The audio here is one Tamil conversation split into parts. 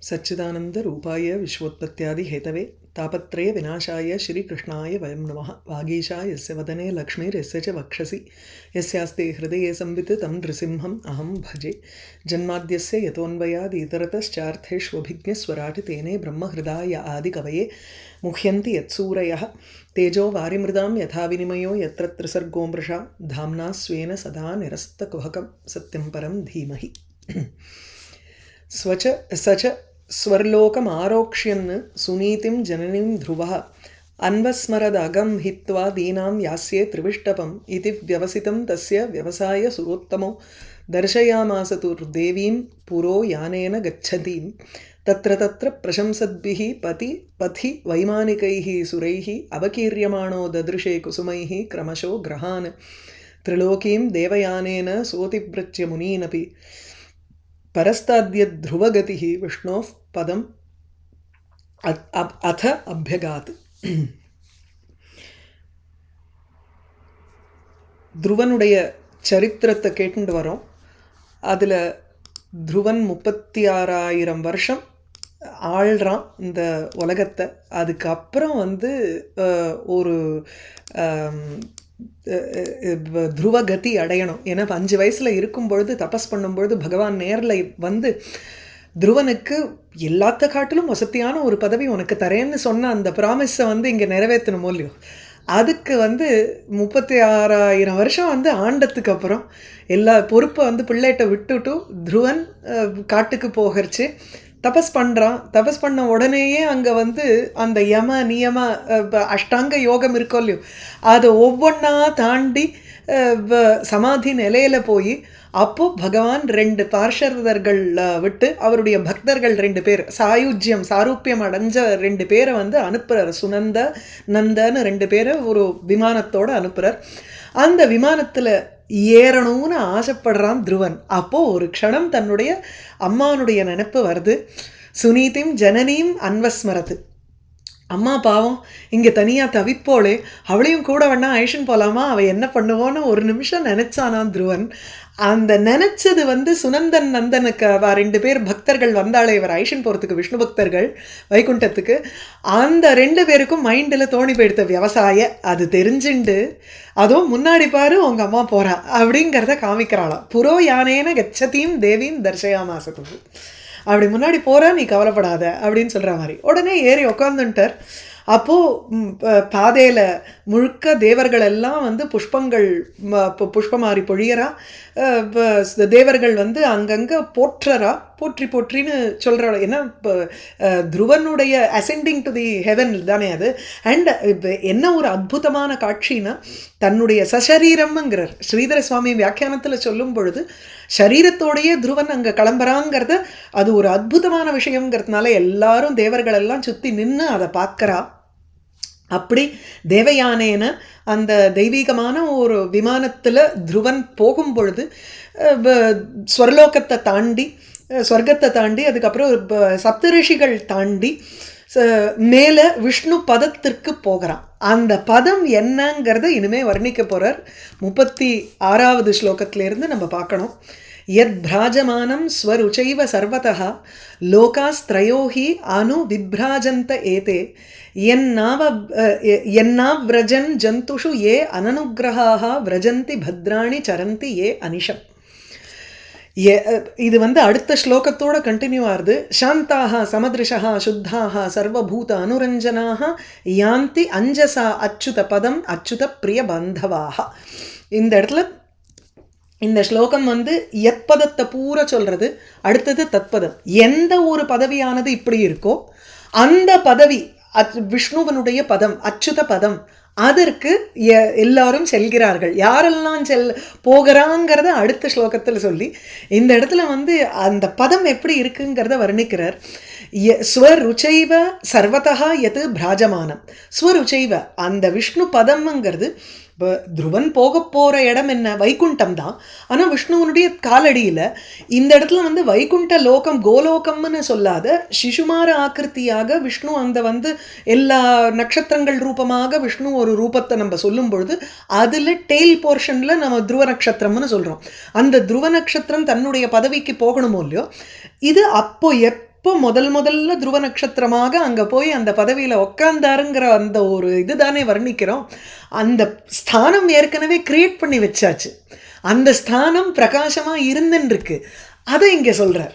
सच्चिदानन्दरूपाय विश्वोत्पत्त्यादिहेतवे तापत्रय विनाशाय श्रीकृष्णाय वयं नमः। वागीशा यस्य वदने लक्ष्मीर्यस्य च वक्षसि यस्यास्ते हृदये संवित् तं नृसिंहम् अहं भजे। जन्माद्यस्य यतोऽन्वयादितरतश्चार्थेष्वभिज्ञस्वराट् तेने ब्रह्महृदाय आदिकवये मुह्यन्ति यत्सूरयः तेजो वारिमृदां यथा विनिमयो यत्र त्रिसर्गो मृषा धाम्ना स्वेन सदा निरस्तकुहकं सत्यं परं धीमहि। स्वच सच स्वर्लोकमारोक्ष्यन् सुनीतिं जननीं ध्रुवः अन्वस्मरदगं हित्वा दीनां यास्ये त्रिविष्टपम् इति व्यवसितं तस्य व्यवसाय सुरोत्तमो दर्शयामास तु देवीं पुरो यानेन गच्छतीं तत्र तत्र प्रशंसद्भिः पथि वैमानिकैः सुरैः अवकीर्यमाणो ददृशे कुसुमैः क्रमशो ग्रहान् त्रिलोकीं देवयानेन सोतिव्रच्य मुनीनपि परस्ताद्यद्ध्रुवगतिः विष्णोः पदम् अथ अभ्यगात्। ध्रुवनुடைய சரித்திரத்தை கேட்டுட்டு வரோம். அதில் ध्रुवन 36,000 வருஷம் ஆள்றான் இந்த உலகத்தை. அதுக்கப்புறம் ஒரு த்ருவகதி அடையணும். ஏன்னா 5 வயசில் இருக்கும் பொழுது தபஸ் பண்ணும்பொழுது பகவான் நேரில் த்ருவனுக்கு எல்லாத்த காட்டிலும் வசதியான ஒரு பதவி உனக்கு தரேன்னு சொன்ன அந்த ப்ராமிஸை இங்கே நிறைவேற்றணுமோ இல்லையோ. அதுக்கு 36,000 வருஷம் ஆண்டத்துக்கு அப்புறம் எல்லா பொறுப்பை பிள்ளைகிட்ட விட்டுட்டு த்ருவன் காட்டுக்கு போகிறச்சு தபஸ் பண்ணுறான். தபஸ் பண்ண உடனேயே அங்கே அந்த யம நியம அஷ்டாங்க யோகம் இருக்கோ இல்லையோ அதை ஒவ்வொன்றா தாண்டி சமாதி நிலையில் போய் அப்போது பகவான் 2 பார்ஷர்தர்கள் விட்டு அவருடைய பக்தர்கள் 2 பேர் சாரூப்பியம் அடைஞ்ச 2 பேரை அனுப்புகிறார். சுனந்த நந்தன்னு 2 பேரை ஒரு விமானத்தோடு அனுப்புகிறார். அந்த விமானத்தில் ஏறணும்னு ஆசைப்படுறான் த்ருவன். அப்போது ஒரு க்ஷணம் தன்னுடைய அம்மானுடைய நினைப்பு வருது. சுனீதிம் ஜனனீம் அன்வஸ்மரத்து. அம்மா பாவம் இங்கே தனியாக தவிப்போளே, அவளையும் கூட வேணா ஐஷன் போகலாமா, அவள் என்ன பண்ணுவோன்னு ஒரு நிமிஷம் நினச்சானான் த்ருவன். அந்த நினச்சது சுனந்தன் நந்தனுக்கு 2 பேர் பக்தர்கள் வந்தாலே இவர் ஐஷன் போகிறதுக்கு, விஷ்ணு பக்தர்கள் வைகுண்டத்துக்கு. அந்த 2 பேருக்கும் மைண்டில் தோணி போயிடுத்த விவசாய அது தெரிஞ்சுண்டு அதுவும் முன்னாடி பாரு உங்கள் அம்மா போகிறா அப்படிங்கிறத காமிக்கிறாளாம். புரோ யானேன கச்சதீம் தேவீம் தர்ஷயாமாசது. அப்படி முன்னாடி போகிறா, நீ கவலைப்படாத அப்படின்னு சொல்கிற மாதிரி. உடனே ஏறி உக்காந்துட்டார். அப்போது பாதையில் முழுக்க தேவர்கள் எல்லாம் புஷ்பங்கள் புஷ்பமாரி பொழியறா. தேவர்கள் அங்கங்கே போற்றறா, போற்றின்னு சொல்கிறா. ஏன்னா இப்போ த்ருவனுடைய அசெண்டிங் டு தி ஹெவன் தானே அது. அண்ட் இப்போ என்ன ஒரு அற்புதமான காட்சின்னா, தன்னுடைய சசரீரம்ங்கிறார் ஸ்ரீதர சுவாமி வியாக்கியானத்தில் சொல்லும் பொழுது சரீரத்தோடையே த்ருவன் அங்கே கிளம்புறாங்கிறத அது ஒரு அற்புதமான விஷயங்கிறதுனால எல்லாரும் தேவர்கள் எல்லாம் சுற்றி நின்று அதை பார்க்குறா. அப்படி தேவயானேன அந்த தெய்வீகமான ஒரு விமானத்தில் த்ருவன் போகும் பொழுது ஸ்வர்லோகத்தை தாண்டி ஸ்வர்க்கத்தை தாண்டி அதுக்கப்புறம் சப்தரிஷிகள் தாண்டி மேலே விஷ்ணு பதத்திற்கு போகிறான். அந்த பதம் என்னங்கிறத இனிமேல் வர்ணிக்க போகிறார். 36வது ஸ்லோகத்திலேருந்து நம்ம பார்க்கணும். யத் பிராஜமானம் ஸ்வருச்சைவ சர்வதः லோகாஸ்த்ரயோஹி அனு விப்ராஜந்த ஏதே யன்னாவ்ரஜன் ஜந்துஷு ஏ அனனுக்ரஹாः விரஜந்தி பத்ராணி சரந்தி ஏ அனிஷம். இது அடுத்த ஸ்லோகத்தோட கண்டினியூ ஆகுது. சாந்தாக சமதிருஷா சுத்தாக சர்வபூத அனுரஞ்சனாக யாந்தி அஞ்சசா அச்சுத பதம் அச்சுத பிரிய பந்தவாக. இந்த இடத்துல இந்த ஸ்லோகம் யத் பதத்தை பூரா சொல்கிறது. அடுத்தது தத்பதம். எந்த ஒரு பதவியானது இப்படி இருக்கோ அந்த பதவி விஷ்ணுவனுடைய பதம் அச்சுத பதம், அதற்கு எல்லாரும் செல்கிறார்கள். யாரெல்லாம் போகிறாங்கிறத அடுத்த ஸ்லோகத்தில் சொல்லி இந்த இடத்துல அந்த பதம் எப்படி இருக்குங்கிறத வர்ணிக்கிறார். ஸ்வருச்சைவ சர்வதா எது பிராஜமானம். ஸ்வருச்சைவ அந்த விஷ்ணு பதம்ங்கிறது இப்போ த்ருவன் போக போகிற இடம் என்ன, வைகுண்டம் தான். ஆனால் விஷ்ணுவனுடைய காலடியில் இந்த இடத்துல வைகுண்ட லோகம் கோலோகம்னு சொல்லாத சிசுமார ஆக்கிருத்தியாக விஷ்ணு அந்த எல்லா நட்சத்திரங்கள் ரூபமாக விஷ்ணு ஒரு ரூபத்தை நம்ம சொல்லும் பொழுது அதில் டெய்ல் போர்ஷனில் நம்ம துருவ நட்சத்திரம்னு சொல்கிறோம். அந்த துருவ நட்சத்திரம் தன்னுடைய பதவிக்கு போகணுமோ இல்லையோ, இது அப்போ எப்போ முதல்ல துருவ நட்சத்திரமாக அங்கே போய் அந்த பதவியில் உக்காந்தாருங்கிற அந்த ஒரு இதுதானே வர்ணிக்கிறோம். அந்த ஸ்தானம் ஏற்கனவே கிரியேட் பண்ணி வச்சாச்சு. அந்த ஸ்தானம் பிரகாசமாக இருந்துருக்கு. அதை இங்கே சொல்கிறார்.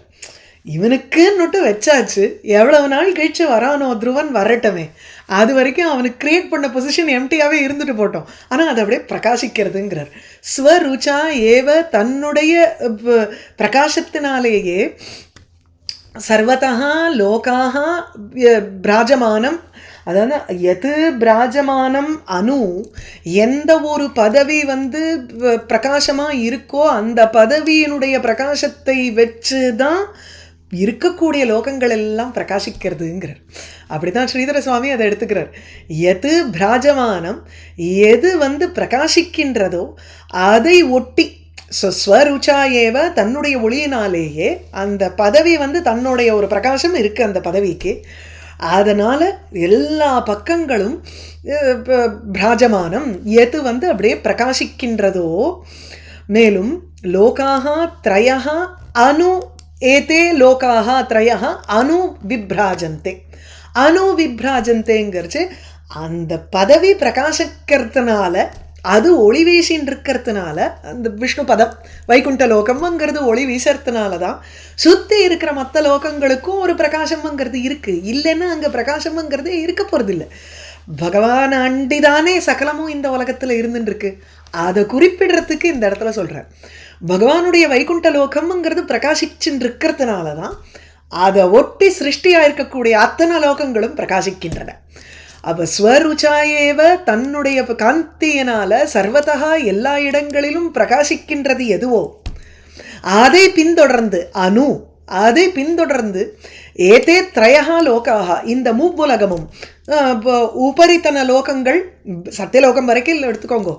இவனுக்குன்னுட்டு வச்சாச்சு, எவ்வளவு நாள் கழிச்சு வரானோ துருவன் வரட்டமே, அது வரைக்கும் அவனுக்கு கிரியேட் பண்ண பொசிஷன் எம்டியாகவே இருந்துட்டு போட்டோம். ஆனால் அதை அப்படியே பிரகாசிக்கிறதுங்கிறார். ஸ்வருச்சா ஏவ தன்னுடைய பிரகாசத்தினாலேயே சர்வதா லோகாக பிராஜமானம், அதாவது எது பிராஜமானம் அணு, எந்த ஒரு பதவி பிரகாசமாக இருக்கோ அந்த பதவியினுடைய பிரகாசத்தை வச்சு தான் இருக்கக்கூடிய லோகங்கள் எல்லாம் பிரகாசிக்கிறதுங்கிறார். அப்படிதான் ஸ்ரீதர சுவாமி அதை எடுத்துக்கிறார். எது பிராஜமானம், எது பிரகாசிக்கின்றதோ அதை ஒட்டி, ஸ்வருச்சா ஏவ தன்னுடைய ஒளியினாலேயே அந்த பதவி தன்னுடைய ஒரு பிரகாசம் இருக்குது அந்த பதவிக்கு. அதனால் எல்லா பக்கங்களும் பிராஜமானம் எது அப்படியே பிரகாசிக்கின்றதோ. மேலும் லோகாக த்ரயः அணு ஏதே லோகாக த்ரயः அணு விப்ராஜந்தே. அணு விப்ராஜந்தேங்கிறச்சு அந்த பதவி பிரகாசிக்கிறதுனால, அது ஒளி வீசின்னு இருக்கிறதுனால, அந்த விஷ்ணு பதம் வைகுண்ட லோகம்ங்கிறது ஒளி வீசறதுனால தான் சுற்றி இருக்கிற மற்ற லோகங்களுக்கும் ஒரு பிரகாசம்ங்கிறது இருக்குது. இல்லைன்னா அங்கே பிரகாசம்ங்கிறதே இருக்க போகிறதில்லை. பகவான் அண்டிதானே சகலமும் இந்த உலகத்தில் இருந்துருக்கு. அதை குறிப்பிடுறதுக்கு இந்த இடத்துல சொல்கிறேன். பகவானுடைய வைகுண்ட லோகம்ங்கிறது பிரகாசிச்சுன்னு இருக்கிறதுனால தான் அதை ஒட்டி சிருஷ்டியாக இருக்கக்கூடிய அத்தனை லோகங்களும் பிரகாசிக்கின்றன. அப்போ ஸ்வருச்சாயேவ தன்னுடைய காந்தியினால் சர்வதா எல்லா இடங்களிலும் பிரகாசிக்கின்றது எதுவோ அதை பின்தொடர்ந்து அணு, அதை பின்தொடர்ந்து ஏதே த்ரயா லோகாக, இந்த மூவுலகமும் உபரித்தன லோகங்கள் சத்தியலோகம் வரைக்கும் எடுத்துக்கோங்க.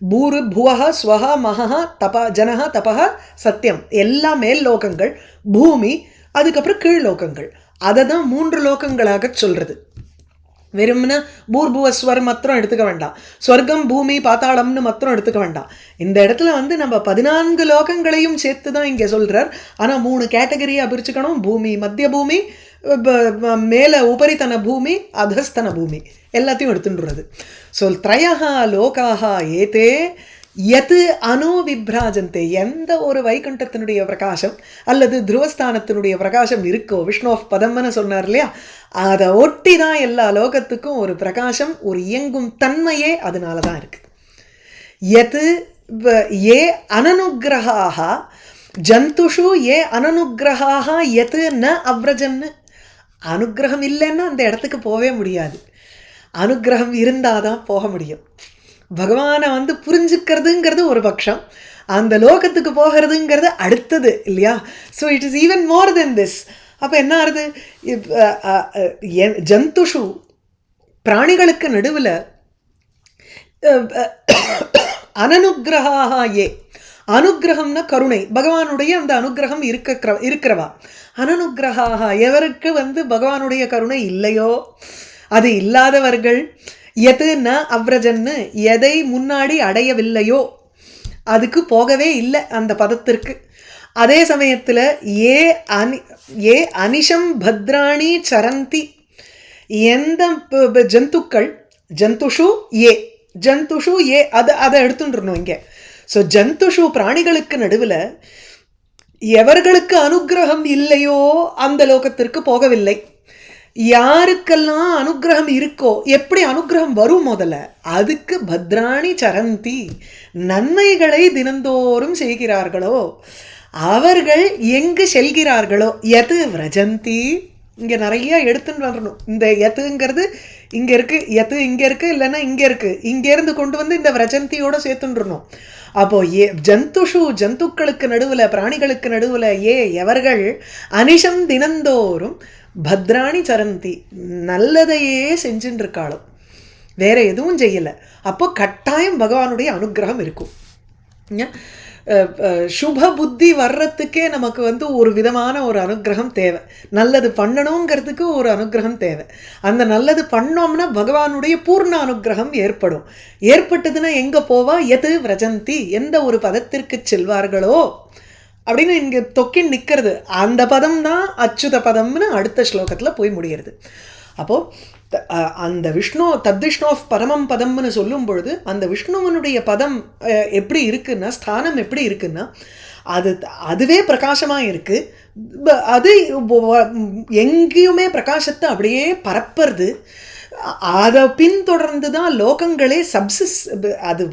பூரு புவஹ ஸ்வஹ மஹஹ தப ஜனஹ தபஹ சத்தியம், எல்லா மேல் லோகங்கள், பூமி, அதுக்கப்புறம் கீழ் லோகங்கள். அதை தான் 3 லோகங்களாக சொல்கிறது. வெறும்னா பூர்புவஸ்வர் மாத்திரம் எடுத்துக்க வேண்டாம், ஸ்வர்க்கம் பூமி பாத்தாளம்னு மாத்திரம் எடுத்துக்க வேண்டாம். இந்த இடத்துல நம்ம 14 லோகங்களையும் சேர்த்து தான் இங்கே சொல்கிறார். ஆனால் 3 கேட்டகரியாக பிரிச்சுக்கணும். பூமி, மத்திய பூமி, மேலே உபரித்தன பூமி, அதஸ்தன பூமி, எல்லாத்தையும் எடுத்துன்றது. த்ரயஹ லோகாக ஏதே எது அணு விப்ராஜந்தே, எந்த ஒரு வைகுண்டத்தினுடைய பிரகாசம் அல்லது துருவஸ்தானத்தினுடைய பிரகாசம் இருக்கோ, விஷ்ணு ஆஃப் பதம்னு சொன்னார் இல்லையா, அதை ஒட்டி தான் எல்லா லோகத்துக்கும் ஒரு பிரகாசம், ஒரு இயங்கும் தன்மையே அதனால தான் இருக்குது. எது ஏ அனனுகிரகாக ஜந்துஷு ஏ அனனுகிரகாக எது ந அவ்ரஜன்னு. அனுகிரகம் இல்லைன்னா அந்த இடத்துக்கு போகவே முடியாது. அனுகிரகம் இருந்தால் தான் போக முடியும். பகவானை புரிஞ்சுக்கிறதுங்கிறது ஒரு பட்சம், அந்த லோகத்துக்கு போகிறதுங்கிறது அடுத்தது இல்லையா. So it is even more then this. அப்போ என்ன ஆகுது, ஜந்துஷு பிராணிகளுக்கு நடுவில் அனனுகிரகாக ஏ, அனுகிரகம்னா கருணை, பகவானுடைய அந்த அனுகிரகம் இருக்கிறவா. அனனுகிரகாக எவருக்கு பகவானுடைய கருணை இல்லையோ, அது இல்லாதவர்கள் எது ந அவ்ரஜன்னு, எதை முன்னாடி அடையவில்லையோ அதுக்கு போகவே இல்லை அந்த பதத்திற்கு. அதே சமயத்தில் ஏ அனிஷம் பத்ராணி சரந்தி, எந்த ஜந்துக்கள் ஜந்துஷு ஏ அதை எடுத்துட்டுருணும் இங்கே. ஸோ ஜந்துஷு பிராணிகளுக்கு நடுவில் எவர்களுக்கு அனுகிரகம் இல்லையோ அந்த லோகத்திற்கு போகவில்லை. யாருக்கெல்லாம் அனுகிரகம் இருக்கோ, எப்படி அனுகிரகம் வரும் முதல்ல, அதுக்கு பத்ராணி சரந்தி, நன்மைகளை தினந்தோறும் செய்கிறார்களோ அவர்கள் எங்கு செல்கிறார்களோ, எது விரஜந்தி. இங்கே நிறைய எடுத்துன்னு வரணும். இந்த எத்துங்கிறது இங்கே இருக்குது, எத்து இங்கே இருக்குது, இல்லைன்னா இங்கே இருக்குது, இங்கேருந்து கொண்டு இந்த விரஜந்தியோடு சேர்த்துன்றணும். அப்போது ஜந்துஷு ஜந்துக்களுக்கு நடுவில் பிராணிகளுக்கு நடுவில் எவர்கள் அனிஷம் தினந்தோறும் பத்ராணி சரந்தி, நல்லதையே செஞ்சுட்டு இருக்காளோ, வேற எதுவும் செய்யலை, அப்போ கட்டாயம் பகவானுடைய அனுகிரகம் இருக்கும். சுப புத்தி வர்றதுக்கே நமக்கு ஒரு விதமான ஒரு அனுகிரகம் தேவை. நல்லது பண்ணணுங்கிறதுக்கு ஒரு அனுகிரகம் தேவை. அந்த நல்லது பண்ணோம்னா பகவானுடைய பூர்ண அனுகிரகம் ஏற்படும். ஏற்பட்டதுன்னா எங்கே போவா, எது விரஜந்தி, எந்த ஒரு பதத்திற்கு செல்வார்களோ அப்படின்னு இங்கே தொக்கி நிற்கிறது. அந்த பதம் தான் அச்சுத பதம்னு அடுத்த ஸ்லோகத்தில் போய் முடிகிறது. அப்போது அந்த விஷ்ணு தத்விஷ்ணு ஆஃப் பரமம் பதம்னு சொல்லும் பொழுது அந்த விஷ்ணுவனுடைய பதம் எப்படி இருக்குன்னா, ஸ்தானம் எப்படி இருக்குன்னா, அதுவே பிரகாசமாக இருக்குது. அது எங்கேயுமே பிரகாசத்தை அப்படியே பரப்புறது. அதை பின்தொடர்ந்து தான் லோகங்களே அது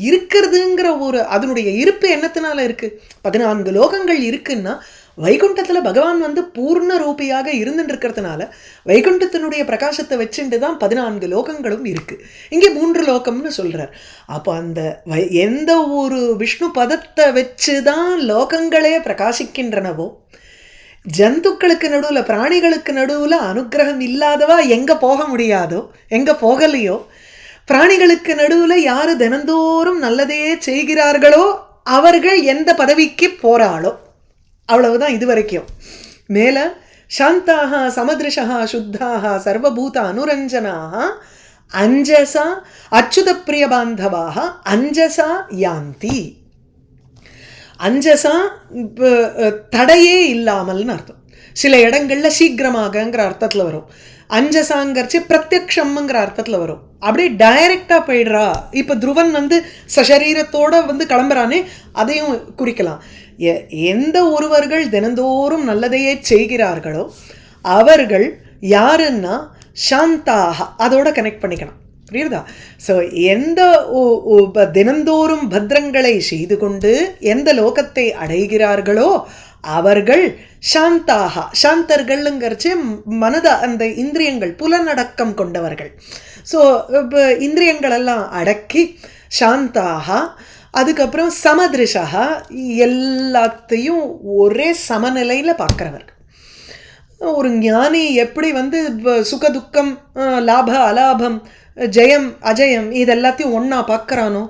இருக்கிறதுங்கிற ஒரு அதனுடைய இருப்பு என்னத்தினால இருக்குது. 14 லோகங்கள் இருக்குன்னா வைகுண்டத்தில் பகவான் பூர்ண ரூபியாக இருந்துட்டு இருக்கிறதுனால வைகுண்டத்தினுடைய பிரகாசத்தை வச்சுட்டு தான் 14 லோகங்களும் இருக்குது. இங்கே 3 லோகம்னு சொல்கிறார். அப்போ அந்த எந்த ஒரு விஷ்ணு பதத்தை வச்சு தான் லோகங்களே பிரகாசிக்கின்றனவோ, ஜந்துக்களுக்கு நடுவில் பிராணிகளுக்கு நடுவில் அனுகிரகம் இல்லாதவா எங்கே போக முடியாதோ, எங்கே போகலையோ, பிராணிகளுக்கு நடுவில் யார் தினந்தோறும் நல்லதையே செய்கிறார்களோ அவர்கள் எந்த பதவிக்கு போகிறாளோ, அவ்வளவுதான் இது வரைக்கும். மேலே சாந்தாக சமதிருஷா சுத்தாக சர்வபூத அனுரஞ்சனாக அஞ்சசா அச்சுத பிரிய பாந்தவாக அஞ்சசா யாந்தி. அஞ்சசா தடையே இல்லாமல்னு அர்த்தம். சில இடங்களில் சீக்கிரமாகங்கிற அர்த்தத்தில் வரும். அஞ்சசாங்கரிச்சு பிரத்யக்ஷம்ங்கிற அர்த்தத்தில் வரும். அப்படியே டைரெக்டாக போயிடுறா. இப்போ துருவன் சரீரத்தோடு கிளம்புறானே, அதையும் குறிக்கலாம். எந்த ஒருவர்கள் தினந்தோறும் நல்லதையே செய்கிறார்களோ அவர்கள் யாருன்னா சாந்தாக, அதோட கனெக்ட் பண்ணிக்கணும். புரியுதா? ஸோ எந்த தினந்தோறும் பத்ரங்களை செய்து கொண்டு எந்த லோகத்தை அடைகிறார்களோ அவர்கள் சாந்தாக. சாந்தர்கள்ங்கிறச்சு அந்த இந்திரியங்கள் புலனடக்கம் கொண்டவர்கள். ஸோ இந்திரியங்களெல்லாம் அடக்கி சாந்தாக. அதுக்கப்புறம் சமதிருஷா, எல்லாத்தையும் ஒரே சமநிலையில் பார்க்குறவர்கள். ஒரு ஞானி எப்படி சுகதுக்கம், லாப அலாபம், ஜெயம் அஜயம் இதெல்லாத்தையும் ஒன்றா பார்க்குறானோ,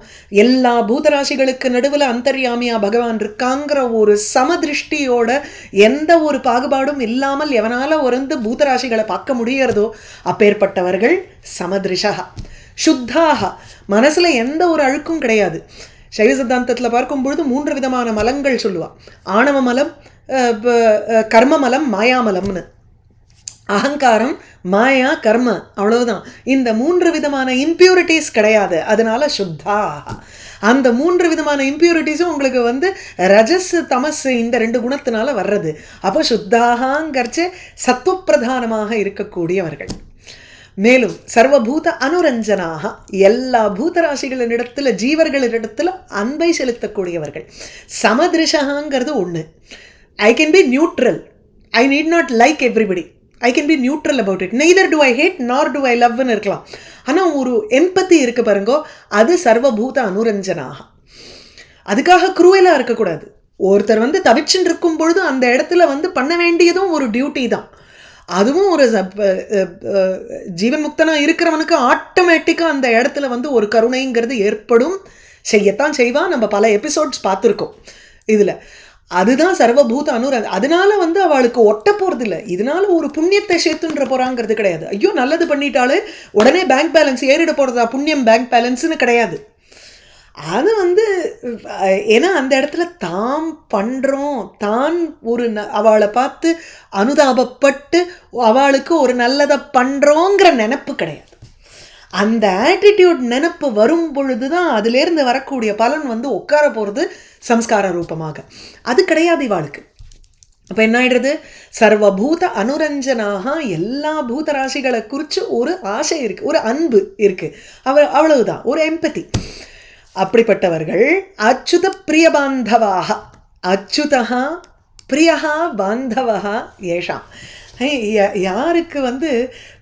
எல்லா பூதராசிகளுக்கு நடுவில் அந்தர்யாமியாக பகவான் இருக்காங்கிற ஒரு சமதிருஷ்டியோட எந்த ஒரு பாகுபாடும் இல்லாமல் எவனால் பூதராசிகளை பார்க்க முடியறதோ அப்பேற்பட்டவர்கள் சமதிருஷா. சுத்தாக, மனசில் எந்த ஒரு அழுக்கும் கிடையாது. சைவ சித்தாந்தத்தில் பார்க்கும்பொழுது 3 விதமான மலங்கள் சொல்லுவாள். ஆணவ மலம், கர்ம மலம், மாயாமலம்னு. அகங்காரம், மாயா, கர்ம, அவ்வளவுதான். இந்த 3 விதமான இம்பியூரிட்டிஸ் கிடையாது. அதனால சுத்தா. அந்த 3 விதமான இம்பியூரிட்டிஸும் உங்களுக்கு ரஜஸ் தமஸ் இந்த 2 குணத்தினால வர்றது. அப்போ சுத்தாகங்கிறச்சு சத்துவப்பிரதானமாக இருக்கக்கூடியவர்கள். மேலும் சர்வபூத அனுரஞ்சனாக, எல்லா பூதராசிகளினிடத்தில் ஜீவர்களிடத்தில் அன்பை செலுத்தக்கூடியவர்கள். சமதிருஷாங்கிறது ஒன்று. I can be neutral. I need not like everybody. I can be neutral about it. Neither do I hate nor do I லவ்னு இருக்கலாம். ஆனால் ஒரு எம்பத்தி இருக்கு பாருங்கோ, அது சர்வபூத அனுரஞ்சனாக. அதுக்காக குரூவலாக இருக்கக்கூடாது. ஒருத்தர் தவிச்சுன்னு இருக்கும் பொழுது அந்த இடத்துல பண்ண வேண்டியதும் ஒரு டியூட்டி தான். அதுவும் ஒரு ஜீவன் முக்தனாக இருக்கிறவனுக்கு ஆட்டோமேட்டிக்காக அந்த இடத்துல ஒரு கருணைங்கிறது ஏற்படும். செய்யத்தான் செய்வான். நம்ம பல எபிசோட்ஸ் பார்த்துருக்கோம் இதில். அதுதான் சர்வபூத அதனால அவளுக்கு ஒட்ட போகிறது இல்லை. இதனால ஒரு புண்ணியத்தை சேர்த்துன்ற போகிறாங்கிறது கிடையாது. ஐயோ நல்லது பண்ணிட்டாலே உடனே பேங்க் பேலன்ஸ் ஏறிட போகிறதா, புண்ணியம் பேங்க் பேலன்ஸ்னு கிடையாது. அது ஏன்னா அந்த இடத்துல தாம் பண்ணுறோம், தான் ஒரு அவளை பார்த்து அனுதாபப்பட்டு அவளுக்கு ஒரு நல்லதை பண்ணுறோங்கிற நினப்பு கிடையாது. அந்த ஆட்டிடியூட் நினப்பு வரும் பொழுது தான் அதுலேருந்து வரக்கூடிய பலன் உட்கார போகிறது சம்ஸ்கார ரூபமாக. அது கிடையாது இவாளுக்கு. அப்போ என்ன ஆயிடுறது? சர்வபூத அனுரஞ்சனாக, எல்லா பூதராசிகளை குறித்து ஒரு ஆசை இருக்குது, ஒரு அன்பு இருக்குது. அவ்வளவுதான், ஒரு எம்பத்தி. அப்படிப்பட்டவர்கள் அச்சுத பிரிய பாந்தவாக. அச்சுதா பிரியா பாந்தவா ஏஷாம். யாருக்கு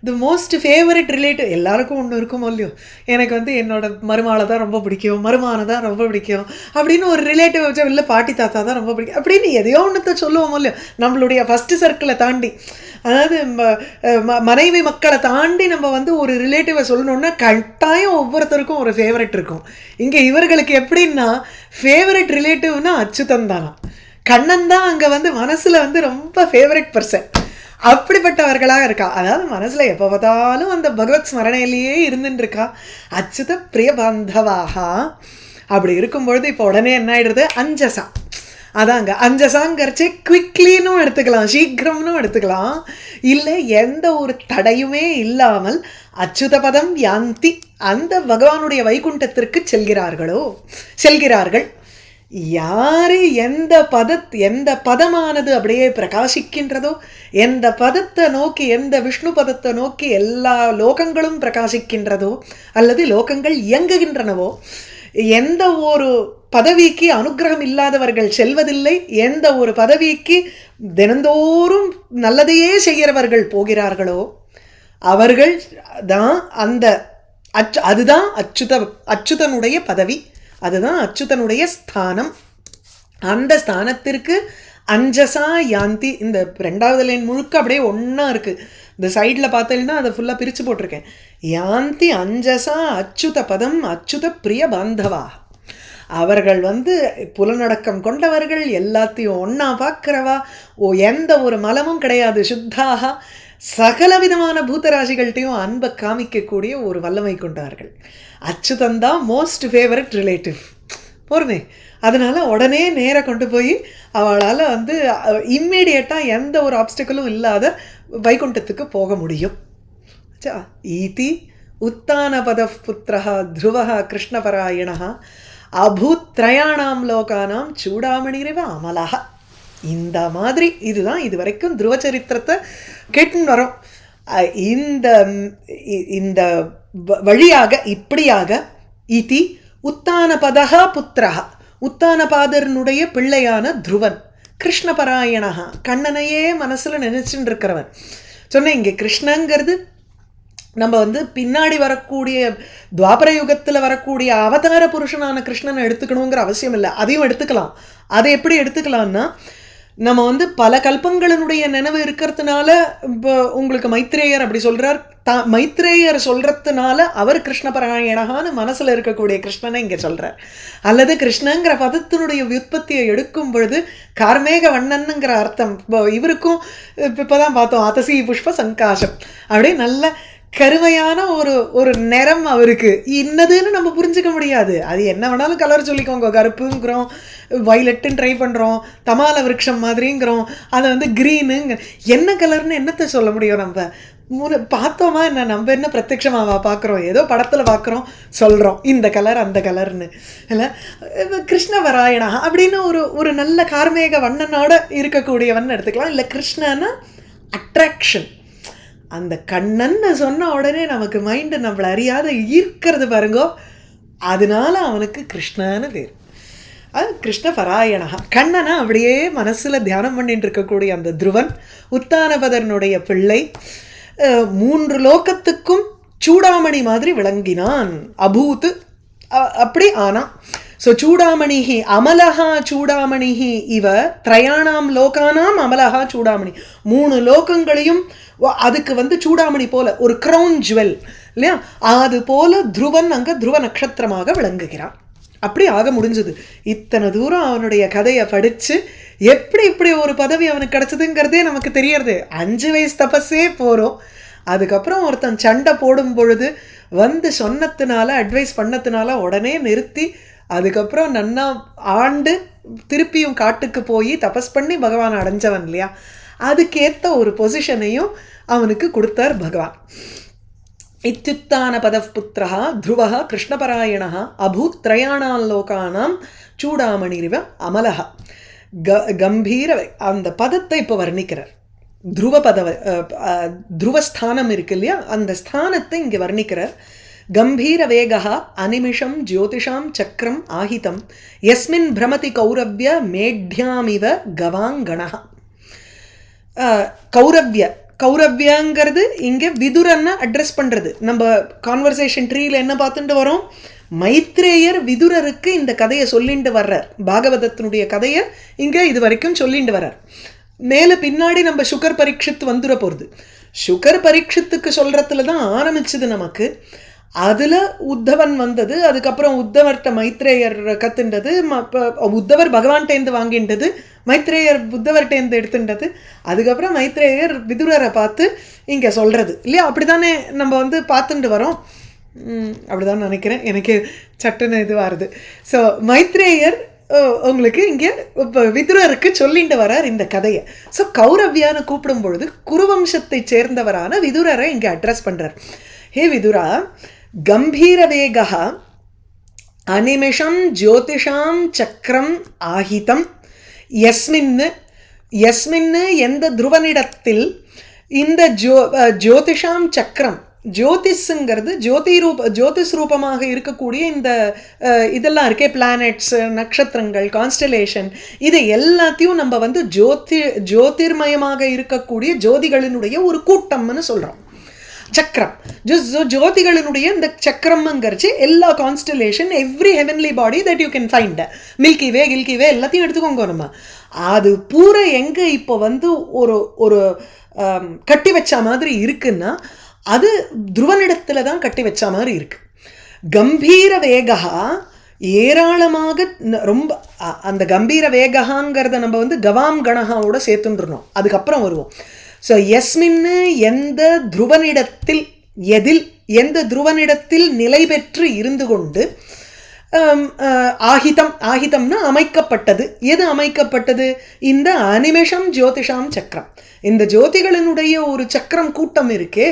தி மோஸ்ட் ஃபேவரட் ரிலேட்டிவ் எல்லாருக்கும் ஒன்று இருக்குமோ இல்லையோ, எனக்கு என்னோட மருமாளை தான் ரொம்ப பிடிக்கும், மருமானை தான் ரொம்ப பிடிக்கும் அப்படின்னு ஒரு ரிலேட்டிவ் வச்சா, இல்லை பாட்டி தாத்தா தான் ரொம்ப பிடிக்கும் அப்படின்னு எதையோ ஒன்றத்தை சொல்லுவோமோ இல்லையோ. நம்மளுடைய ஃபஸ்ட்டு சர்க்கிளை தாண்டி, அதாவது மனைவி மக்களை தாண்டி நம்ம ஒரு ரிலேட்டிவை சொல்லணுன்னா கட்டாயம் ஒவ்வொருத்தருக்கும் ஒரு ஃபேவரட் இருக்கும். இங்கே இவர்களுக்கு எப்படின்னா ஃபேவரட் ரிலேட்டிவ்னா அச்சுதன் தானா, கண்ணன் தான் அங்கே மனசில் ரொம்ப ஃபேவரட் பர்சன். அப்படிப்பட்டவர்களாக இருக்கா. அதாவது மனசில் எப்போ பார்த்தாலும் அந்த பகவத் ஸ்மரணையிலேயே இருந்துட்டுருக்கா. அச்சுத பிரிய பாந்தவாக. அப்படி இருக்கும்பொழுது இப்போ உடனே என்ன ஆயிடுறது? அஞ்சசா. அதாங்க அஞ்சசாங்கரிச்சே குவிக்லின்னும் எடுத்துக்கலாம், சீக்கிரம்னு எடுத்துக்கலாம். இல்லை எந்த ஒரு தடையுமே இல்லாமல் அச்சுத பதம் யாந்தி, அந்த பகவானுடைய வைகுண்டத்திற்கு செல்கிறார்கள். யாரு எந்த பதமானது அப்படியே பிரகாசிக்கின்றதோ, எந்த பதத்தை நோக்கி, எந்த விஷ்ணு பதத்தை நோக்கி எல்லா லோகங்களும் பிரகாசிக்கின்றதோ அல்லது லோகங்கள் இயங்குகின்றனவோ, எந்த ஒரு பதவிக்கு அனுகிரகம் இல்லாதவர்கள் செல்வதில்லை, எந்த ஒரு பதவிக்கு தினந்தோறும் நல்லதையே செய்கிறவர்கள் போகிறார்களோ அவர்கள் தான் அதுதான் அச்சுதனுடைய பதவி, அதுதான் அச்சுதனுடைய ஸ்தானம். அந்த ஸ்தானத்திற்கு அஞ்சசா யாந்தி. இந்த 2வது லைன் முழுக்க அப்படியே ஒன்றா இருக்குது. இந்த சைடில் பார்த்தீங்கன்னா அதை ஃபுல்லாக பிரித்து போட்டிருக்கேன். யாந்தி அஞ்சசா அச்சுத பதம் அச்சுத பிரிய பாந்தவா. அவர்கள் புலனடக்கம் கொண்டவர்கள், எல்லாத்தையும் ஒன்றா பார்க்குறவா, எந்த ஒரு மலமும் கிடையாது, சுத்தாக சகலவிதமான பூதராசிகள்கிட்டையும் அன்பை காமிக்கக்கூடிய ஒரு வல்லமை கொண்டார்கள். அச்சுதந்தான் மோஸ்ட் ஃபேவரட் ரிலேட்டிவ் போருமே. அதனால் உடனே நேராக கொண்டு போய் அவளால் இம்மீடியட்டாக எந்த ஒரு ஆப்ஸ்டிக்கலும் இல்லாத வைகுண்டத்துக்கு போக முடியும். ஈதி உத்தானபத புத்திரா த்ருவா கிருஷ்ணபராயணா அபூத்ரயாணாம் லோகானாம் சூடாமணிரிவ அமலா. இந்த மாதிரி இதுதான் இது வரைக்கும் துருவ சரித்திரத்தை கேட்டுன்னு வரோம். இந்த வழியாக இப்படியாக இதி உத்தானபதா புத்திரா, உத்தானபாதனுடைய பிள்ளையான துருவன், கிருஷ்ணபராயணா கண்ணனையே மனசில் நினைச்சுட்டு இருக்கிறவன். சொன்னேன் இங்கே கிருஷ்ணங்கிறது நம்ம பின்னாடி வரக்கூடிய துவாபர யுகத்தில் வரக்கூடிய அவதார புருஷனான கிருஷ்ணனை எடுத்துக்கணுங்கிற அவசியம் இல்லை, அதையும் எடுத்துக்கலாம். அதை எப்படி எடுத்துக்கலாம்னா, நம்ம பல கல்பங்களினுடைய நினைவு இருக்கிறதுனால இப்போ உங்களுக்கு மைத்ரேயர் அப்படி சொல்கிறார். மைத்ரேயர் சொல்கிறதுனால அவர் கிருஷ்ணபராயணகான்னு மனசில் இருக்கக்கூடிய கிருஷ்ணனை இங்கே சொல்கிறார். அல்லது கிருஷ்ணங்கிற பதத்தினுடைய வியுற்பத்தியை எடுக்கும் பொழுது கார்மேக வண்ணனுங்கிற அர்த்தம். இப்போ இவருக்கும் இப்போ தான் பார்த்தோம் அத்தசி புஷ்ப சங்காசம், அப்படியே நல்ல கருமையான ஒரு நிறம் அவருக்கு. இன்னதுன்னு நம்ம புரிஞ்சிக்க முடியாது, அது என்ன வேணாலும் கலர் சொல்லிக்கோங்க. கருப்புங்கிறோம், வயலட்டுன்னு ட்ரை பண்ணுறோம், தமால விருட்சம் மாதிரிங்கிறோம், அதை க்ரீனுங்க. என்ன கலர்னு என்னத்தை சொல்ல முடியும்? நம்ம பார்த்தோமா என்ன, நம்ம என்ன பிரத்யட்சமாவா பார்க்குறோம்? ஏதோ படத்தில் பார்க்குறோம், சொல்கிறோம் இந்த கலர் அந்த கலர்னு. இல்லை கிருஷ்ணவராயணா அப்படின்னு ஒரு நல்ல கார்மேக வண்ணனோட இருக்கக்கூடியவன் எடுத்துக்கலாம். இல்லை கிருஷ்ணன்னா அட்ராக்ஷன். அந்த கண்ணன்னு சொன்ன உடனே நமக்கு மைண்டு நம்மளை அறியாத ஈர்க்கிறது பாருங்கோ, அதனால அவனுக்கு கிருஷ்ணன்னு பேர். அது கிருஷ்ணபராயணா. கண்ணனா அப்படியே மனசில் தியானம் பண்ணிட்டு இருக்கக்கூடிய அந்த துருவன் உத்தானபதனுடைய பிள்ளை, 3 லோகத்துக்கும் சூடாமணி மாதிரி விளங்கினான். அபூத் அப்படி ஆனான். ஸோ சூடாமணிஹி அமலஹா சூடாமணிஹி இவ திரயாணாம் லோகானாம் அமலஹா சூடாமணி. 3 லோகங்களையும் அதுக்கு சூடாமணி போல ஒரு க்ரௌன் ஜுவல் இல்லையா, அது போல துருவன் அங்கே துருவ நட்சத்திரமாக விளங்குகிறான். அப்படி ஆக முடிஞ்சது. இத்தனை தூரம் அவனுடைய கதையை படித்து இப்படி ஒரு பதவி அவனுக்கு கிடச்சதுங்கிறதே நமக்கு தெரியறது. 5 வயசு தபஸே போகிறோம். அதுக்கப்புறம் ஒருத்தன் சண்டை போடும் பொழுது சொன்னதுனால அட்வைஸ் பண்ணதுனால உடனே நிறுத்தி அதுக்கப்புறம் நன்னா ஆண்டு திருப்பியும் காட்டுக்கு போய் தபஸ் பண்ணி பகவான் அடைஞ்சவன் இல்லையா, அதுக்கேற்ற ஒரு பொசிஷனையும் அவனுக்கு கொடுத்தார் பகவான். இத்யுத்தான புத்திரா த்ருவா கிருஷ்ணபராயணா அபூத் திரயாணாம் லோகானாம் சூடாமணிரிவ அமலஹ. கம்பீர அந்த பதத்தை இப்போ வர்ணிக்கிறார். துருவஸ்தானம் இருக்கு இல்லையா, அந்த ஸ்தானத்தை இங்கே வர்ணிக்கிறார். கம்பீர வேகா அனிமிஷம் ஜோதிஷாம் சக்கரம் ஆஹிதம் யஸ்மின் பிரமதி கௌரவ்ய மேட்யாமிவ கவாங்கணா. கௌரவ்யங்கிறது இங்கே விதுரன்னு அட்ரஸ் பண்ணுறது. நம்ம கான்வர்சேஷன் ட்ரீல என்ன பார்த்துட்டு வரோம், மைத்ரேயர் விதுரருக்கு இந்த கதையை சொல்லிட்டு வர்றார். பாகவதத்தினுடைய கதையை இங்கே இது வரைக்கும் சொல்லிட்டு வர்றார். மேலே பின்னாடி நம்ம சுகர் பரீட்சித்து வந்துட போகிறது. சுகர் பரீட்சித்துக்கு சொல்கிறதுல தான் ஆரம்பிச்சது நமக்கு. அதில் உத்தவன் வந்தது, அதுக்கப்புறம் உத்தவர்கிட்ட மைத்ரேயர் கத்துண்டது, உத்தவர் பகவான்கிட்டேருந்து வாங்கின்றது, மைத்ரேயர் புத்தவர்கிட்டேருந்து எடுத்துட்டது, அதுக்கப்புறம் மைத்ரேயர் விதுரரை பார்த்து இங்கே சொல்கிறது இல்லையா. அப்படி தானே நம்ம பார்த்துட்டு வரோம். அப்படி தான் நினைக்கிறேன், எனக்கு சட்டுன்னு இது வருது. ஸோ மைத்ரேயர் உங்களுக்கு இங்கே விதுரருக்கு சொல்லிட்டு வரார் இந்த கதையை. ஸோ கௌரவ்யான்னு கூப்பிடும் பொழுது குருவம்சத்தை சேர்ந்தவரான விதுரரை இங்கே அட்ரஸ் பண்ணுறார். ஹே விதுரா, கம்பீர வேகா அனிமிஷம் ஜோதிஷாம் சக்கரம் ஆஹிதம் யஸ்மின்னு எந்த துருவனிடத்தில் இந்த ஜோதிஷாம் சக்கரம், ஜோதிஷுங்கிறது ஜோதிஷ் ரூபமாக இருக்கக்கூடிய இந்த இதெல்லாம் இருக்கே, பிளானட்ஸ், நட்சத்திரங்கள், கான்ஸ்டலேஷன், இது எல்லாத்தையும் நம்ம வந்து ஜோதிர்மயமாக இருக்கக்கூடிய ஜோதிகளினுடைய ஒரு கூட்டம்னு சொல்கிறோம். சக்கரம் ஜோதிகளினுடைய இந்த சக்கரம்ங்கிறச்சு எல்லா constellation, every heavenly body that you can find, Milky Way எல்லாத்தையும் எடுத்துக்கோங்க. நம்ம அது பூரா எங்கே இப்போ வந்து ஒரு ஒரு கட்டி வச்ச மாதிரி இருக்குன்னா அது துருவனிடத்துல தான் கட்டி வச்ச மாதிரி இருக்கு. கம்பீர வேகா ஏராளமாக ரொம்ப அந்த கம்பீர வேகாங்கிறத நம்ம வந்து கவாம் கணகாவோட சேர்த்துன்றோம், அதுக்கப்புறம் வருவோம். ஸோ யஸ்மின்னு எந்த துருவனிடத்தில், எந்த துருவனிடத்தில் நிலை பெற்று இருந்து கொண்டு, ஆஹிதம்னா அமைக்கப்பட்டது. எது அமைக்கப்பட்டது? இந்த அனிமிஷம் ஜோதிஷாம் சக்கரம், இந்த ஜோதிகளினுடைய ஒரு சக்கரம் கூட்டம் இருக்கே,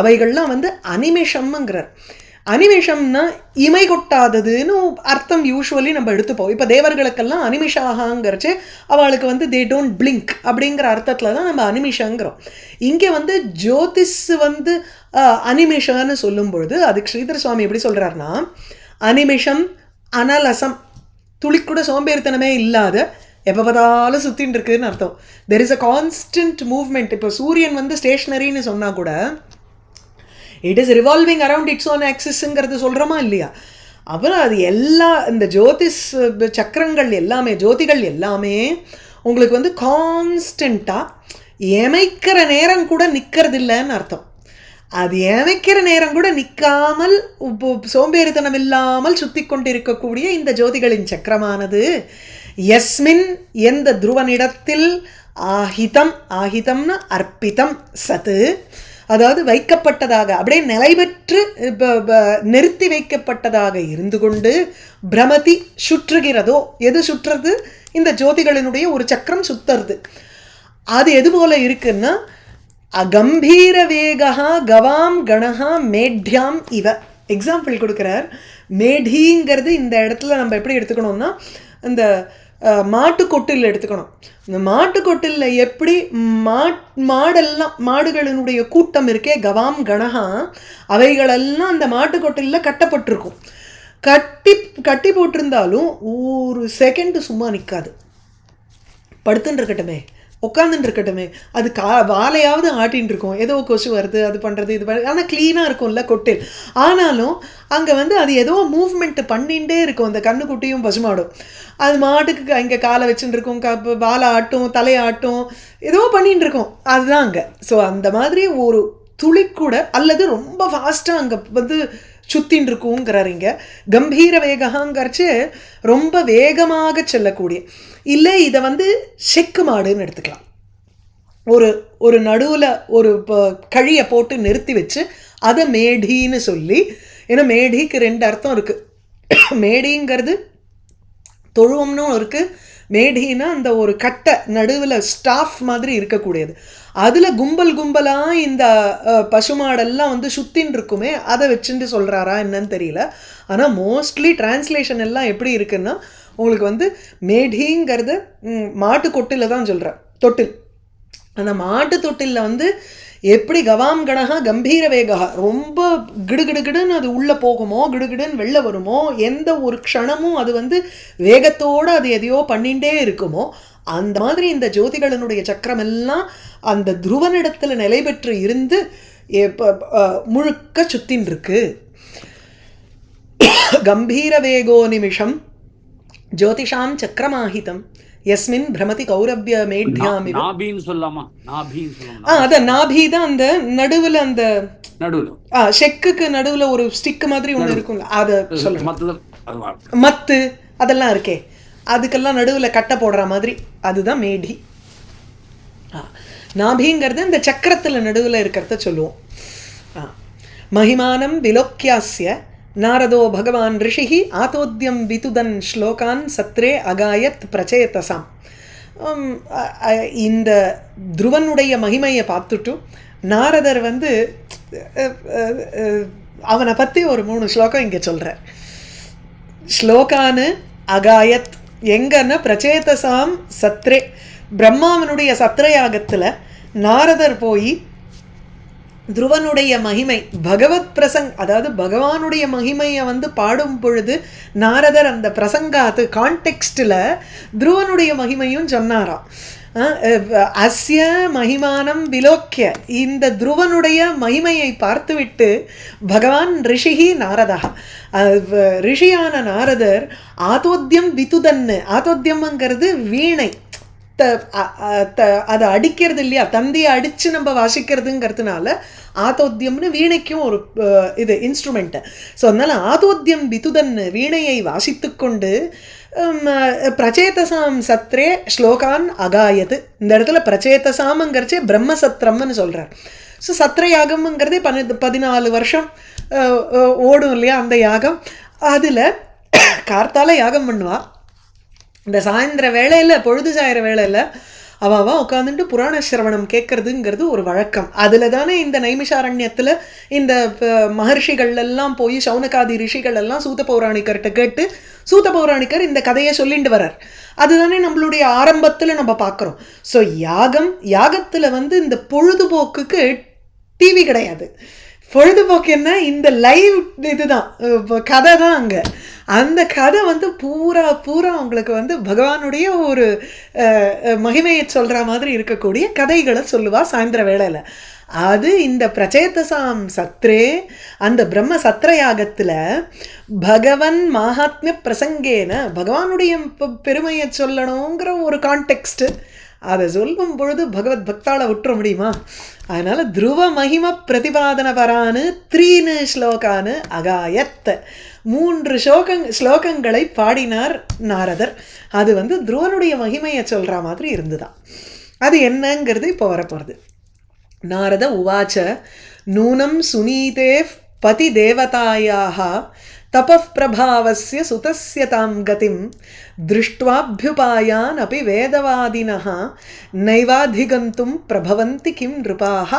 அவைகள்லாம் வந்து அனிமிஷம்ங்கிறார். அனிமிஷம்னா இமை கொட்டாததுன்னு அர்த்தம் யூஸ்வலி நம்ம எடுத்துப்போம். இப்போ தேவர்களுக்கெல்லாம் அனிமிஷாகங்கிறச்சு அவளுக்கு வந்து தே டோன்ட் பிளிங்க் அப்படிங்கிற அர்த்தத்தில் தான் நம்ம அனிமிஷங்கிறோம். இங்கே வந்து ஜோதிஷ் வந்து அனிமிஷன்னு சொல்லும் பொழுது அதுக்கு ஸ்ரீதர சுவாமி எப்படி சொல்கிறாருன்னா, அனிமிஷம் அனலசம், துளிக்கூட சோம்பேறித்தனமே இல்லாத எப்போ பார்த்தாலும் சுற்றின்னு இருக்குதுன்னு அர்த்தம். There is a constant movement. இப்போ சூரியன் வந்து ஸ்டேஷ்னரின்னு சொன்னால் கூட it is revolving around its own ஆக்சிஸ்ங்கிறது சொல்கிறோமா இல்லையா? அப்புறம் அது எல்லா இந்த ஜோதிஷ் சக்கரங்கள் எல்லாமே, ஜோதிகள் எல்லாமே உங்களுக்கு வந்து கான்ஸ்டண்ட்டாக எமைக்கிற நேரம் கூட நிற்கிறது இல்லைன்னு அர்த்தம். அது எமைக்கிற நேரம் கூட நிற்காமல் சோம்பேறித்தனம் இல்லாமல் சுற்றி கொண்டிருக்கக்கூடிய இந்த ஜோதிகளின் சக்கரமானது யஸ்மின் எந்த துருவனிடத்தில் ஆஹிதம்னா அர்ப்பிதம் சத்து, அதாவது வைக்கப்பட்டதாக அப்படியே நிலை பெற்று நிறுத்தி வைக்கப்பட்டதாக இருந்து கொண்டு பிரமதி சுற்றுகிறதோ, எது சுற்றுறது? இந்த ஜோதிகளினுடைய ஒரு சக்கரம் சுத்துறது. அது எது போல இருக்குன்னா அகம்பீர வேகா கவாம் கணஹா மேட்யாம் இவ. எக்ஸாம்பிள் கொடுக்குறார். மேடிங்கிறது இந்த இடத்துல நம்ம எப்படி எடுத்துக்கணும்னா இந்த மாட்டுக்கொட்டில் எடுத்துக்கணும். இந்த மாட்டுக்கொட்டில் எப்படி மாடுகளினுடைய கூட்டம் இருக்கே கவாம் கணஹா, அவைகளெல்லாம் அந்த மாட்டுக்கொட்டிலில் கட்டப்பட்டிருக்கும். கட்டி போட்டிருந்தாலும் ஒரு செகண்ட் சும்மா நிற்காது. படுத்துன்னு இருக்கட்டுமே, உட்காந்துட்டு இருக்கட்டுமே, அது வாழையாவது ஆட்டின்னு இருக்கும், ஏதோ கொசு வருது, அது பண்ணுறது இது பண்ணுறது, ஆனால் க்ளீனாக இருக்கும்ல கொட்டில். ஆனாலும் அங்கே வந்து அது ஏதோ மூவ்மெண்ட் பண்ணிகிட்டே இருக்கும். அந்த கண்ணுக்குட்டியும் பசுமாடும் அது மாட்டுக்கு இங்கே காலை வச்சுட்டு இருக்கும், வாழை ஆட்டும், தலையாட்டும், ஏதோ பண்ணிகிட்டு இருக்கும். அதுதான் அங்கே. ஸோ அந்த மாதிரி ஒரு துளி கூட அல்லது ரொம்ப ஃபாஸ்ட்டாக அங்கே வந்து சுத்தின்னு இருக்குங்கிறார். இங்கே கம்பீர வேகாங்கிறச்சு ரொம்ப வேகமாக செல்லக்கூடிய, இல்லை இதை வந்து செக்கு மாடுன்னு எடுத்துக்கலாம். ஒரு நடுவில் ஒரு கழியை போட்டு நிறுத்தி வச்சு அதை மேடின்னு சொல்லி, ஏன்னா மேடிக்கு ரெண்டு அர்த்தம் இருக்குது. மேடிங்கிறது தொழுவம்னு இருக்குது, மேடின்னா அந்த ஒரு கட்டை நடுவில் ஸ்டாஃப் மாதிரி இருக்கக்கூடியது. அதில் கும்பலாக இந்த பசுமாடெல்லாம் வந்து சுத்தின்னு இருக்குமே, அதை வச்சுட்டு சொல்கிறாரா என்னன்னு தெரியல. ஆனால் மோஸ்ட்லி டிரான்ஸ்லேஷன் எல்லாம் எப்படி இருக்குன்னா உங்களுக்கு வந்து மேடிங்கிறது மாட்டு கொட்டில் தான் சொல்கிறேன், தொட்டில். அந்த மாட்டு தொட்டிலில் வந்து எப்படி கவாம் கணகா கம்பீர வேகா ரொம்ப கிடுகிடுன்னு அது உள்ளே போகுமோ, கிடுகிடுன்னு வெளில வருமோ, எந்த ஒரு க்ஷணமும் அது வந்து வேகத்தோடு அது எதையோ பண்ணிகிட்டே இருக்குமோ, அந்த மாதிரி இந்த ஜோதிகளினுடைய சக்கரம் எல்லாம் அந்த துருவனிடத்தில் நிலை பெற்று இருந்து முழுக்க சுத்தின்னு இருக்கு. கம்பீர வேகோ நிமிஷம் ஜோதிஷாம் சக்கரமாஹிதம் யஸ்மின் பிரமதி கௌரவ்ய மேட்யாம். நாபின்னு சொல்லலாமா? நாபின்னு சொல்லலாம். அதான் நாபி தான் அந்த நடுவில், அந்த நடுவில் செக்குக்கு நடுவில் ஒரு ஸ்டிக் மாதிரி ஒன்று இருக்கும்ல, அதை சொல்லுங்க. மத்து அதெல்லாம் இருக்கே, அதுக்கெல்லாம் நடுவில் கட்டை போடுற மாதிரி, அதுதான் மேடி. நாபிங்கிறது இந்த சக்கரத்தில் நடுவில் இருக்கிறத சொல்லுவோம். மகிமானம் விலோக்கியாஸ்ய நாரதோ பகவான் ரிஷிஹி ஆதோத்யம் விதுதன் ஸ்லோகான் சத்ரே அகாயத் பிரச்சேதசாம். இந்த துருவனுடைய மகிமையை பார்த்துட்டு நாரதர் வந்து அவனை பற்றி ஒரு 3 ஸ்லோகம் இங்கே சொல்கிறார். ஸ்லோகானு அகாயத் எங்கன்னா பிரச்சேதசாம் சத்ரே, பிரம்மாவனுடைய சத்ரயாகத்தில் நாரதர் போய் துருவனுடைய மகிமை பகவத் அதாவது பகவானுடைய மகிமையை வந்து பாடும் பொழுது நாரதர் அந்த பிரசங்காத்து கான்டெக்ஸ்டில் துருவனுடைய மகிமையும் சொன்னாராம். அஸ்ய மகிமானம் விலோக்கிய, இந்த துருவனுடைய மகிமையை பார்த்துவிட்டு பகவான் ரிஷிஹி நாரதா, ரிஷியான நாரதர் ஆதோத்யம் விதுதன்னு, ஆதோத்யம்ங்கிறது வீணை, அதை அடிக்கிறது இல்லையா, தந்தியை அடித்து நம்ம வாசிக்கிறதுங்கிறதுனால ஆதோத்யம்னு வீணைக்கும் ஒரு இது இன்ஸ்ட்ருமெண்ட்டு. ஸோ அதனால் ஆதோத்யம் விதுதன்னு வீணையை வாசித்து கொண்டு பிரச்சேதசாம் சத்ரே ஸ்லோகான் அகாயது. இந்த இடத்துல பிரச்சேதசாமங்கிறச்சே பிரம்மசத்திரம்னு சொல்கிறார். ஸோ சத்ர யாகம்ங்கிறதே 14 வருஷம் ஓடும் இல்லையா அந்த யாகம். அதில் கார்த்தால யாகம் பண்ணுவா, இந்த சாயந்தர வேளையில் பொழுது சாயிற வேளையில் அவள் உட்காந்துட்டு புராண சிரவணம் கேட்கறதுங்கிறது ஒரு வழக்கம். அதில் தானே இந்த நைமிஷாரண்யத்தில் இந்த மகர்ஷிகள்லாம் போய் சௌனகாதி ரிஷிகள் எல்லாம் சூத பௌராணிகர்கிட்ட கேட்டு சூத பௌராணிகர் இந்த கதையை சொல்லிட்டு வர்றார். அதுதானே நம்மளுடைய ஆரம்பத்தில் நம்ம பார்க்குறோம். ஸோ யாகத்தில் வந்து இந்த பொழுதுபோக்குக்கு டிவி கிடையாது. பொழுதுபோக்கு என்ன, இந்த லைவ் இதுதான், கதை தான். அங்கே அந்த கதை வந்து பூரா அவங்களுக்கு வந்து பகவானுடைய ஒரு மகிமையை சொல்கிற மாதிரி இருக்கக்கூடிய கதைகளை சொல்லுவா சாயந்தர வேளையில். அது இந்த பிரச்சேதசாம் சத்ரே, அந்த பிரம்ம சத்ர யாகத்தில் பகவன் மகாத்மிய பிரசங்கேன பகவானுடைய பெருமையை சொல்லணுங்கிற ஒரு கான்டெக்ஸ்ட்டு. அதை சொல்லும் பொழுது பகவத் பக்தாளை விட்டுற முடியுமா? அதனால் துருவ மகிம பிரதிபாதன பரானு 3 ஸ்லோகானு அகாயத், 3 ஸ்லோகங்களை பாடினார் நாரதர். அது வந்து துருவனுடைய மகிமையை சொல்கிற மாதிரி இருந்துதான். அது என்னங்கிறது இப்போ வரப்போகிறது. நாரத உவாச்ச நூனம் சுனீதே பதி தேவதாயாக தபः பிரபாவஸ்ய சுதஸ்ய தாம் கதிம் திருஷ்ட்வாப்யுபாயான் அபி வேதவாதினः நைவாதிகந்தும் பிரபவந்தி கிம் நிருபாः.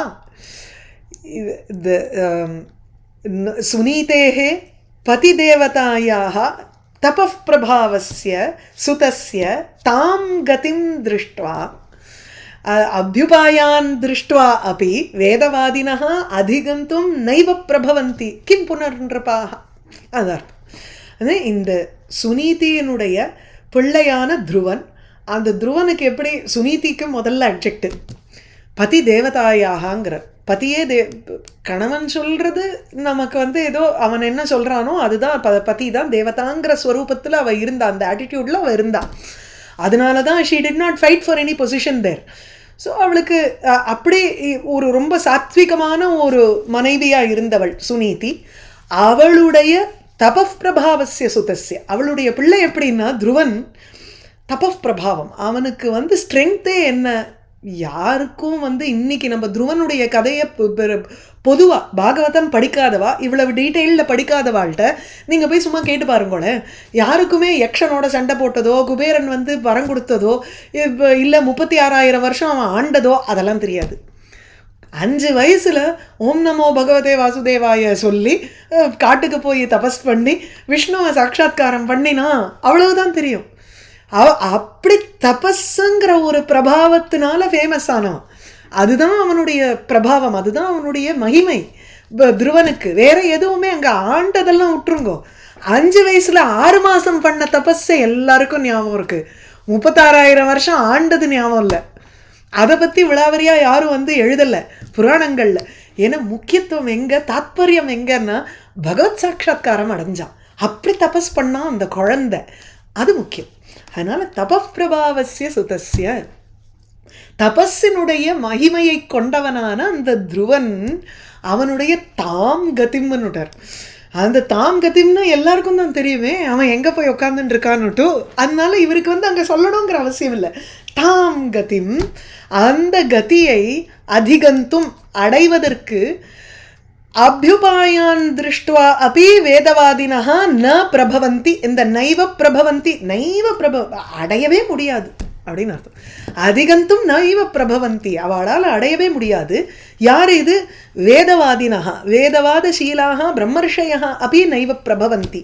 சுனீதேः பதிதேவதாயாः தபः பிரபாவஸ்ய சுதஸ்ய தாம் கதிம் திருஷ்ட்வா அபியுபாயான் திருஷ்ட்வா அபி வேதவாதினः அதிகந்தும் நைவ பிரபவந்தி கிம் புனர்நிருபாः. அதான் அது இந்த சுனீதியினுடைய பிள்ளையான துருவன். அந்த துருவனுக்கு எப்படி, சுனீதிக்கு முதல்ல அட்ஜெக்டிவ் பதி தேவதாயாகங்கிற, பதியே கணவன் சொல்கிறது நமக்கு வந்து ஏதோ அவன் என்ன சொல்கிறானோ அதுதான் பதி தான், தேவதாங்கிற ஸ்வரூபத்தில் அவள் இருந்தா, அந்த ஆட்டிடியூடில் அவள் இருந்தா. அதனால தான் she did not fight for any position there. So அவளுக்கு அப்படி ஒரு ரொம்ப சாத்விகமான ஒரு மனைவியாக இருந்தவள் சுனீதி. அவளுடைய தபஃப் பிரபாவசிய சுதஸ்ய, அவளுடைய பிள்ளை எப்படின்னா துருவன் தபஃப் பிரபாவம், அவனுக்கு வந்து ஸ்ட்ரென்த்தே என்ன, யாருக்கும் வந்து இன்னைக்கு நம்ம துருவனுடைய கதையை பொதுவாக பாகவதம் படிக்காதவா, இவ்வளவு டீட்டெயிலில் படிக்காதவாள்கிட்ட நீங்கள் போய் சும்மா கேட்டு பாருங்களேன். யாருக்குமே யக்ஷனோட சண்டை போட்டதோ, குபேரன் வந்து வரம் கொடுத்ததோ, இல்லை 36,000 வருஷம் அவன் ஆண்டதோ அதெல்லாம் தெரியாது. 5 வயசில் ஓம் நமோ பகவதே வாசுதேவாய சொல்லி காட்டுக்கு போய் தபஸ் பண்ணி விஷ்ணுவை சாட்சாத்காரம் பண்ணினா அவ்வளவுதான் தெரியும். அப்படி தபஸுங்கிற ஒரு பிரபாவத்தினால ஃபேமஸ் ஆனவன். அதுதான் அவனுடைய பிரபாவம், அதுதான் அவனுடைய மகிமை துருவனுக்கு. வேற எதுவுமே அங்கே ஆண்டதெல்லாம் விட்டுருங்கோ. 5 வயசில் 6 மாதம் பண்ண தபஸை எல்லாருக்கும் ஞாபகம் இருக்குது. 36,000 வருஷம் ஆண்டது ஞாபகம் இல்லை. அதை பற்றி விளாவரியாக யாரும் வந்து எழுதலை புராணங்களில். ஏன்னா முக்கியத்துவம் எங்கே, தாத்பரியம் எங்கன்னா பகவத் சாட்சாத்காரம் அடைஞ்சான், அப்படி தபஸ் பண்ணான் அந்த குழந்தை, அது முக்கியம். அதனால் தபஃப் பிரபாவசிய சுதஸ்ய, தபஸினுடைய மகிமையை கொண்டவனான அந்த துருவன் அவனுடைய தாம் கதிம்னுட்டார். அந்த தாம் கதிம்னு எல்லாருக்கும் தான் தெரியுமே, அவன் எங்கே போய் உட்காந்துட்டு இருக்கான்னுட்டு. அதனால இவருக்கு வந்து அங்கே சொல்லணுங்கிற அவசியம் இல்லை. தாம் கதிம், அந்த கதியை அதிகந்தும் அடைவதற்கு அபியுபாயான் திருஷ்டுவா அப்படி வேதவாதினா ந பிரபவந்தி. இந்த நைவ பிரபவந்தி, அடையவே முடியாது அப்படின்னு அர்த்தம். அதிகந்தும் நைவ பிரபவந்தி, அவளால் அடையவே முடியாது. யார் இது? வேதவாதினா, வேதவாதசீலாக பிரம்மர்ஷயா அப்படி நைவ பிரபவந்தி.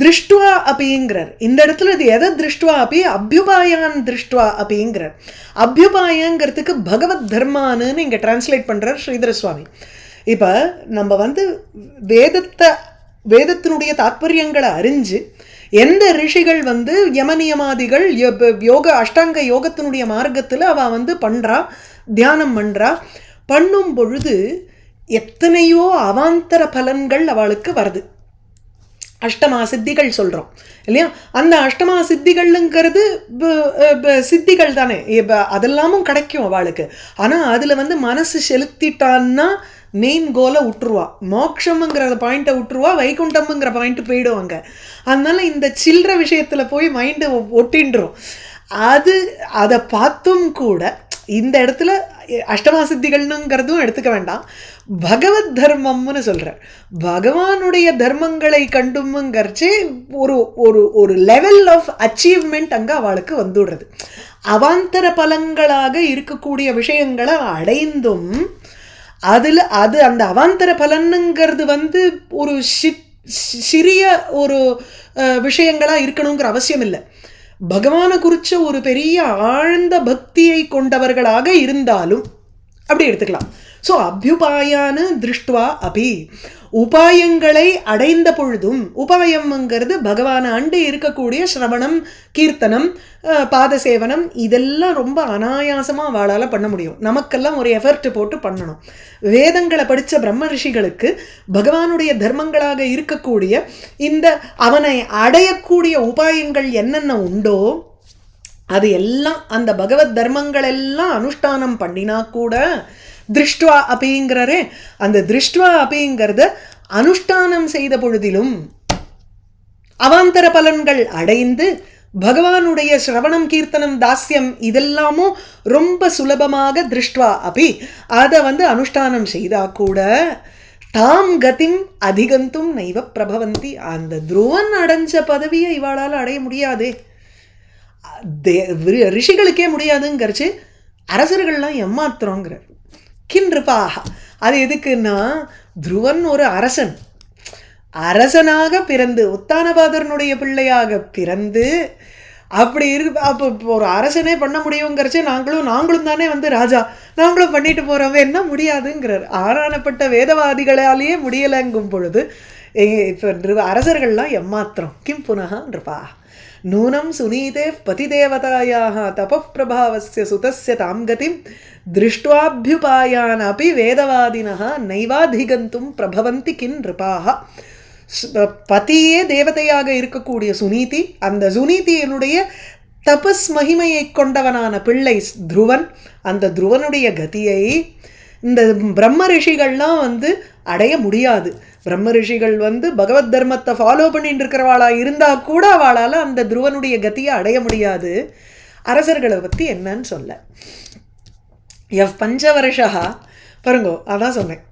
திருஷ்டுவா அப்படிங்கிறார் இந்த இடத்துல. இது எதை திருஷ்டுவா அப்படி? அபியுபாயான் திருஷ்டுவா அப்படிங்கிறார். அபியுபாயங்கிறதுக்கு பகவத் தர்மான்னு இங்கே டிரான்ஸ்லேட் பண்ணுறார் ஸ்ரீதர சுவாமி. இப்போ நம்ம வேதத்தினுடைய தாற்பயங்களை அறிஞ்சு எந்த ரிஷிகள் யமனியமாதிகள் யோக அஷ்டாங்க யோகத்தினுடைய மார்க்கத்தில் அவள் பண்ணுறா, தியானம் பண்ணுறா, பண்ணும் பொழுது எத்தனையோ அவாந்தர பலன்கள் அவளுக்கு வருது. அஷ்டமா சித்திகள் சொல்கிறோம் இல்லையா? அந்த அஷ்டமா சித்திகள்ங்கிறது சித்திகள் தானே, அதெல்லாமும் கிடைக்கும் அவளுக்கு. ஆனால் அதில் மனசு செலுத்திட்டான்னா மெயின் கோலை விட்டுருவா, மோட்சம்ங்கிற பாயிண்ட்டை விட்டுருவா, வைகுண்டம்ங்கிற பாயிண்ட்டு போயிடுவாங்க. அதனால இந்த சில்லற விஷயத்தில் போய் மைண்டு ஒட்டின்றோம். அதை பார்த்தும் கூட இந்த இடத்துல அஷ்டமா சித்திகள்னுங்கிறதும் எடுத்துக்க வேண்டாம், பகவத் தர்மம்னு சொல்கிறார். பகவானுடைய தர்மங்களை கண்டுமுங்கிறச்சே ஒரு ஒரு ஒரு லெவல் ஆஃப் அச்சீவ்மெண்ட் அங்கே அவளுக்கு வந்துடுறது. அவாந்தர பலன்களாக இருக்கக்கூடிய விஷயங்களை அடைந்தும் அது அந்த அவாந்தர பலனுங்கிறது ஒரு சிறிய ஒரு விஷயங்களாக இருக்கணுங்கிற அவசியம் இல்லை. பகவானை குறித்த ஒரு பெரிய ஆழ்ந்த பக்தியை கொண்டவர்களாக இருந்தாலும் அப்படி எடுத்துக்கலாம். ஸோ அபியுபாயான்னு திருஷ்டுவா அபி, உபாயங்களை அடைந்த பொழுதும், உபாயம்ங்கிறது பகவானை அண்டு இருக்கக்கூடிய ஸ்ரவணம், கீர்த்தனம், பாதசேவனம், இதெல்லாம் ரொம்ப அனாயாசமாக அவளால் பண்ண முடியும். நமக்கெல்லாம் ஒரு எஃபர்ட் போட்டு பண்ணணும். வேதங்களை படித்த பிரம்ம ரிஷிகளுக்கு பகவானுடைய தர்மங்களாக இருக்கக்கூடிய இந்த அவனை அடையக்கூடிய உபாயங்கள் என்னென்ன உண்டோ அது எல்லாம், அந்த பகவத் தர்மங்கள் எல்லாம் அனுஷ்டானம் பண்ணினா கூட திருஷ்டுவா அப்படிங்கிறரே, அந்த திருஷ்டுவா அப்படிங்கிறத அனுஷ்டானம் செய்த பொழுதிலும் அவாந்தர பலன்கள் அடைந்து பகவானுடைய ஸ்ரவணம், கீர்த்தனம், தாஸ்யம் இதெல்லாமும் ரொம்ப சுலபமாக திருஷ்டுவா அப்படி அதை அனுஷ்டானம் செய்தா கூட தாம் கதிம் அதிகந்தும் நைவ பிரபவந்தி. அந்த துருவன் அடைஞ்ச பதவியை இவாளால் அடைய முடியாதே, ரிஷிகளுக்கே முடியாதுங்கிறச்சு அரசர்கள்லாம் ஏமாத்துறோங்கிறார். கின்றுபாக அது எதுக்குன்னா, துருவன் ஒரு அரசனாக பிறந்து உத்தானபாதரனுடைய பிள்ளையாக பிறந்து அப்படி அப்போ ஒரு அரசனே பண்ண முடியுங்கிறச்சு நாங்களும் தானே ராஜா, நாங்களும் பண்ணிட்டு போகிறோமே, என்ன முடியாதுங்கிறார். ஆரானப்பட்ட வேதவாதிகளாலேயே முடியலைங்கும் பொழுது இப்போ அரசர்கள்லாம் எம்மாத்திரம். கிம் புனகா நூனம் சுனீதே பதிதேவதாயாக தபப்பிரபாவஸ்ய சுதஸ்ய தாம் கதிம் திருஷ்டுவாபியுபாயான் அப்படி வேதவாதினா நைவாதிகந்தும் பிரபவந்தி கின் நிருபாக. பதியே தேவதையாக இருக்கக்கூடிய சுனீதி, அந்த சுனீதியினுடைய தபஸ் மகிமையை கொண்டவனான பிள்ளை துருவன், அந்த துருவனுடைய கதியை இந்த பிரம்ம ரிஷிகள்லாம் அடைய முடியாது. பிரம்ம ரிஷிகள் பகவத் தர்மத்தை ஃபாலோ பண்ணிட்டு இருக்கிறவாளா இருந்தால் கூட அவளால் அந்த துருவனுடைய கதியை அடைய முடியாது. அரசர்களை பற்றி என்னன்னு சொல்ல, பஞ்சவருஷா பாருங்கோ, அதான் சொன்னேன்,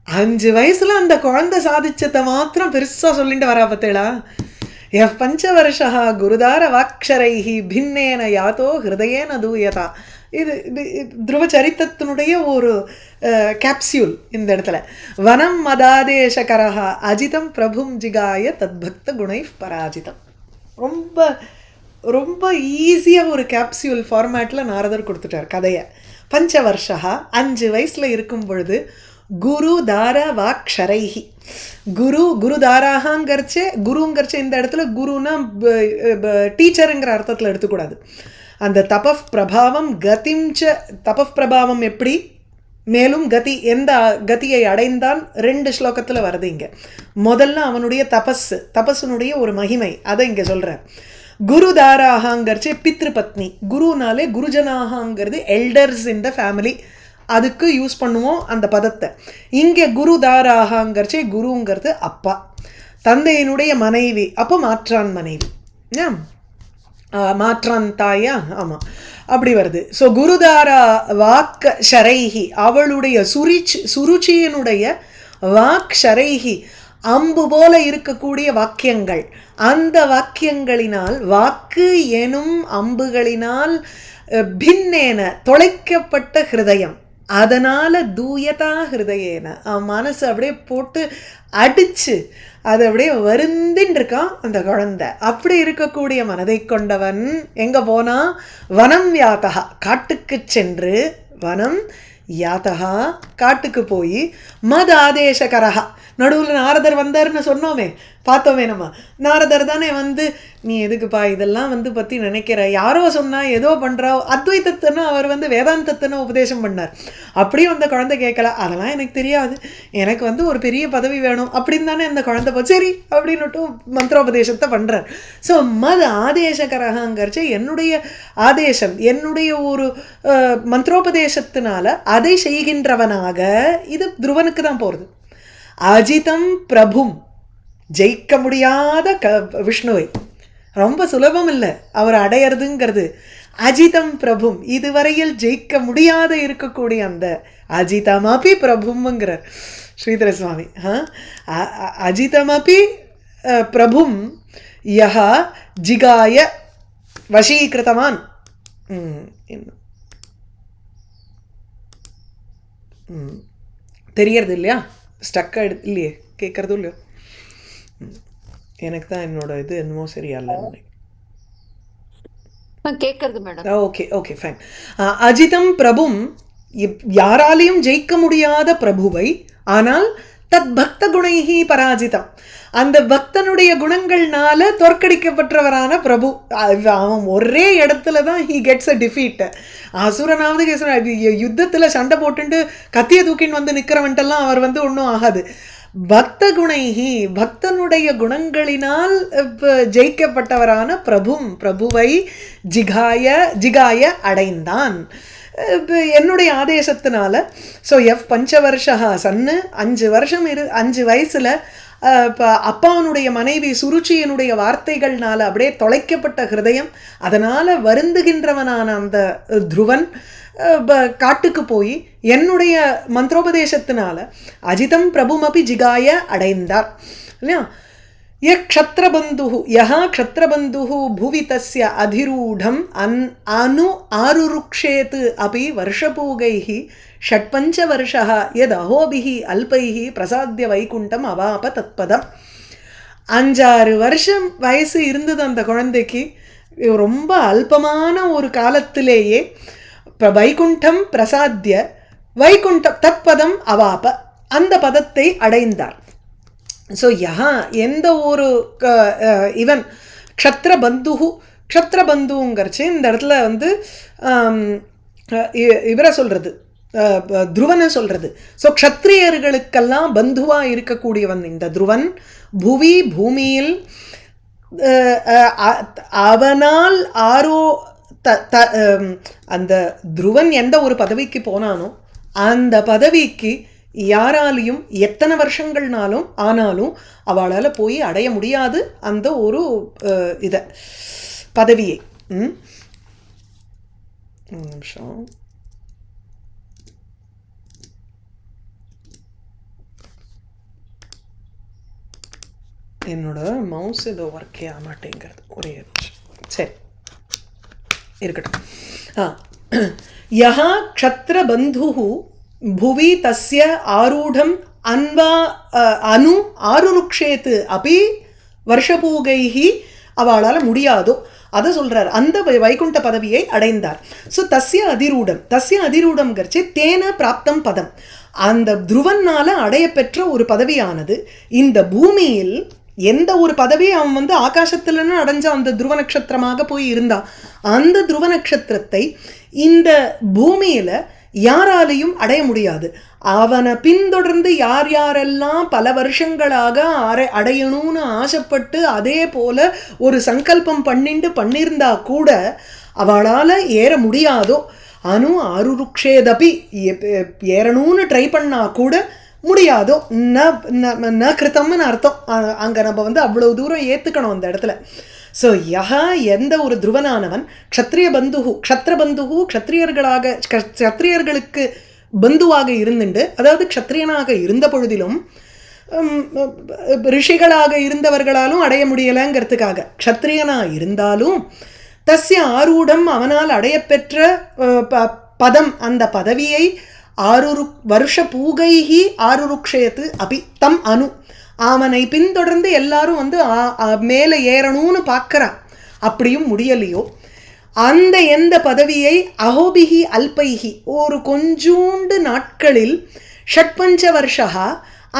5 வயசில் அந்த குழந்தை சாதிச்சதை மாத்திரம் பெருசாக சொல்லிட்டு வரா பார்த்தேளா. பஞ்சவருஷா குருதார வாக்ஷரைஹி பின்னேன யாத்தோ ஹிருதயேன தூயதா. இது துருவ சரித்திரத்தினுடைய ஒரு கேப்சியூல். இந்த இடத்துல வனம் மதாதேசகரஹா அஜிதம் பிரபும் ஜிகாய தத்பக்த குணை பராஜிதம். ரொம்ப ரொம்ப ஈஸியாக ஒரு கேப்சியூல் ஃபார்மேட்டில் நாரதர் கொடுத்துட்டார் கதையை. பஞ்சவர்ஷா 5 வயசில் இருக்கும் பொழுது குரு தார வாக்ஷரைஹி, குருதாராகங்கிறச்சே குருங்கிறச்சே இந்த இடத்துல குருன்னா டீச்சருங்கிற அர்த்தத்தில் எடுத்துக்கூடாது. அந்த தபஃப் பிரபாவம் கதிம்ச, தபஃப் பிரபாவம் எப்படி, மேலும் கதி எந்த கதியை அடைந்தான் 2 ஸ்லோகத்தில் வருது இங்கே. முதல்ல அவனுடைய தபஸுனுடைய ஒரு மகிமை அதை இங்கே சொல்கிறார். குருதாராகங்கிறச்சே பித்ருபத்னி, குருனாலே குருஜனாகங்கிறது எல்டர்ஸ் இன் த ஃபேமிலி, அதுக்கு யூஸ் பண்ணுவோம் அந்த பதத்தை. இங்கே குருதாராகங்கிறச்சே குருங்கிறது அப்பா, தந்தையினுடைய மனைவி, அப்போ மாற்றான் மனைவி, மாற்றான் தாயா, ஆமாம் அப்படி வருது. ஸோ குருதாரா வாக்க ஷரைஹி, அவளுடைய சுருச்சியினுடைய வாக்ஷரைஹி அம்பு போல இருக்கக்கூடிய வாக்கியங்கள், அந்த வாக்கியங்களினால் வாக்கு எனும் அம்புகளினால் பின்னேன தொலைக்கப்பட்ட ஹிருதயம், அதனால தூயதா ஹிருதயேன மனசு அப்படியே போட்டு அடிச்சு அது அப்படியே வருந்தின்னு இருக்கான் அந்த குழந்தை. அப்படி இருக்கக்கூடிய மனதை கொண்டவன் எங்க போனா, வனம் யாத்தகா காட்டுக்கு சென்று, வனம் யாத்தகா காட்டுக்கு போய், மத் ஆதேசகரஹா நடுவில் நாரதர் வந்தாருன்னு சொன்னோமே, பார்த்தோமே நம்ம. நாரதர் தானே வந்து, நீ எதுக்குப்பா இதெல்லாம் வந்து பற்றி நினைக்கிற, யாரோ சொன்னா ஏதோ பண்ணுறா, அத்வைத்தத்துன்னு அவர் வந்து வேதாந்தத்துன்னு உபதேசம் பண்ணார். அப்படியும் அந்த குழந்தை கேட்கல, அதெல்லாம் எனக்கு தெரியாது, எனக்கு வந்து ஒரு பெரிய பதவி வேணும் அப்படின்னு தானே அந்த குழந்தை போ, சரி அப்படின்னுட்டு மந்திரோபதேசத்தை பண்ணுறார். ஸோ மது ஆதேசகரகங்கிறச்சு என்னுடைய ஆதேசம், என்னுடைய ஒரு மந்திரோபதேசத்தினால அதை செய்கின்றவனாக, இது துருவனுக்கு தான் போகிறது. அஜிதம் பிரபும் ஜெயிக்க முடியாத விஷ்ணுவை, ரொம்ப சுலபம் இல்லை அவர் அடையிறதுங்கிறது. அஜிதம் பிரபும் இதுவரையில் ஜெயிக்க முடியாத இருக்கக்கூடிய அந்த அஜிதமபி பிரபும்ங்கிறார் ஸ்ரீதர சுவாமி. அஜிதமபி பிரபும் யஹா ஜிகாய வசீகிருத்தவான். தெரியறது இல்லையா, ஸ்டக்காக இல்லையே, கேட்குறதும் இல்லையோ, எனக்கு தான் என்னோட இது என்னமோ சரியால கேட்கறது மேடம். Okay okay fine. அஜிதம் பிரபும் யாராலையும் ஜெயிக்க முடியாத பிரபுவை, ஆனால் தத் பக்த குணைஹி பராஜிதம் அந்த பக்தனுடைய குணங்கள்னால தோற்கடிக்கப்பட்டவரான பிரபு. அவன் ஒரே இடத்துல தான் ஹி கெட்ஸ் அ டிஃபீட். அசுரனாவது யுத்தத்தில் சண்டை போட்டுட்டு கத்தியை தூக்கின்னு வந்து நிற்கிறவன்ட்டெல்லாம் அவர் வந்து ஒன்றும் ஆகாது. பக்த குணைஹி பக்தனுடைய குணங்களினால் ஜெயிக்கப்பட்டவரான பிரபுவை ஜிகாய அடைந்தான் என்னுடைய ஆதேசத்தினால. ஸோ பஞ்சவர்ஷா சன்னு 5 வருஷம் 5 வயசில் அப்பாவனுடைய மனைவி சுருச்சியனுடைய வார்த்தைகள்னால அப்படியே தொலைக்கப்பட்ட ஹிருதயம், அதனால் வருந்துகின்றவனான அந்த துருவன் காட்டுக்கு போய் என்னுடைய மந்திரோபதேசத்தினால அஜிதம் பிரபுமபி ஜிகாய அடைந்தார் இல்லையா. யக்ஷத்ரபந்து க்ஷத்ரபந்து புவி தஸ்ய அதிரூடம் அனு ஆருருக்ஷேத் அபி வருஷபூகைः ஷட்பஞ்ச வருஷः யத் அஹோபிः அல்பைः பிரசாத்ய வைகுண்டம் அவாப தத்பதம். 5-6 வருஷம் வயசு இருந்தது அந்த குழந்தைக்கு. ரொம்ப அல்பமான ஒரு காலத்திலேயே வைகுண்டம் பிரசாத்திய வைகுண்டம் தத்பதம் அவாப அந்த பதத்தை அடைந்தார். ஸோ எந்த ஒரு இவன் க்ஷத்ரபந்துங்கிறச்சு இந்த இடத்துல வந்து இவரை சொல்கிறது, துருவனை சொல்கிறது. ஸோ க்ஷத்ரியர்களுக்கெல்லாம் பந்துவாக இருக்கக்கூடியவன் இந்த துருவன். பூமியில் அவனால் அந்த துருவன் எந்த ஒரு பதவிக்கு போனானோ அந்த பதவிக்கு யாராலையும் எத்தனை வருஷங்கள்னாலும் ஆனாலும் அவளால் போய் அடைய முடியாது அந்த ஒரு இதை பதவியை. நிமிஷம், என்னோட மவுஸ் ஏதோ ஒர்க்கே ஆக மாட்டேங்கிறது, ஒரே நிமிஷம். சரி இருக்கட்டும். யஹா க்ஷத்ரபந்துஹு புவி தஸ்ய ஆரூடம் அனு ஆருருக்ஷேத் அபி வருஷபூகைஹி அவளால் முடியாதோ அதை சொல்கிறார். அந்த வைகுண்ட பதவியை அடைந்தார். ஸோ தஸ்ய அதிரூடம்ங்கிறச்சு தேன பிராப்தம் பதம், அந்த துருவனால் அடையப்பெற்ற ஒரு பதவியானது இந்த பூமியில் எந்த ஒரு பதவியை அவன் வந்து ஆகாசத்துலன்னு அடைஞ்ச அந்த துருவ நட்சத்திரமாக போய் இருந்தான். அந்த துருவ நட்சத்திரத்தை இந்த பூமியில் யாராலையும் அடைய முடியாது. அவனை பின்தொடர்ந்து யார் யாரெல்லாம் பல வருஷங்களாக அடையணும்னு ஆசைப்பட்டு அதே போல ஒரு சங்கல்பம் பண்ணியிருந்தா கூட அவளால் ஏற முடியாதோ. அனு ஆருருக்ஷேதபி ஏறணும்னு ட்ரை பண்ணா கூட முடியாதோ. ந கிருத்தம்னு அர்த்தம். அங்கே நம்ம வந்து அவ்வளோ தூரம் ஏற்றுக்கணும் அந்த இடத்துல. ஸோ எந்த ஒரு துருவனானவன் க்ஷத்ரபந்து க்ஷத்ரியர்களுக்கு பந்துவாக இருந்துண்டு, அதாவது க்ஷத்ரியனாக இருந்த பொழுதிலும் ரிஷிகளாக இருந்தவர்களாலும் அடைய முடியலைங்கிறதுக்காக க்ஷத்ரியனா இருந்தாலும் தஸ்ய ஆரூடம் அவனால் அடையப்பெற்ற பதம் அந்த பதவியை வருஷ பூகைஹி ஆருருக்ஷயத்து அபி தம் அனு அவனை பின்தொடர்ந்து எல்லாரும் வந்து மேலே ஏறணும்னு பார்க்குறான், அப்படியும் முடியலையோ அந்த எந்த பதவியை அஹோபிஹி அல்பைஹி ஒரு கொஞ்சூண்டு நாட்களில் ஷட்பஞ்ச வருஷா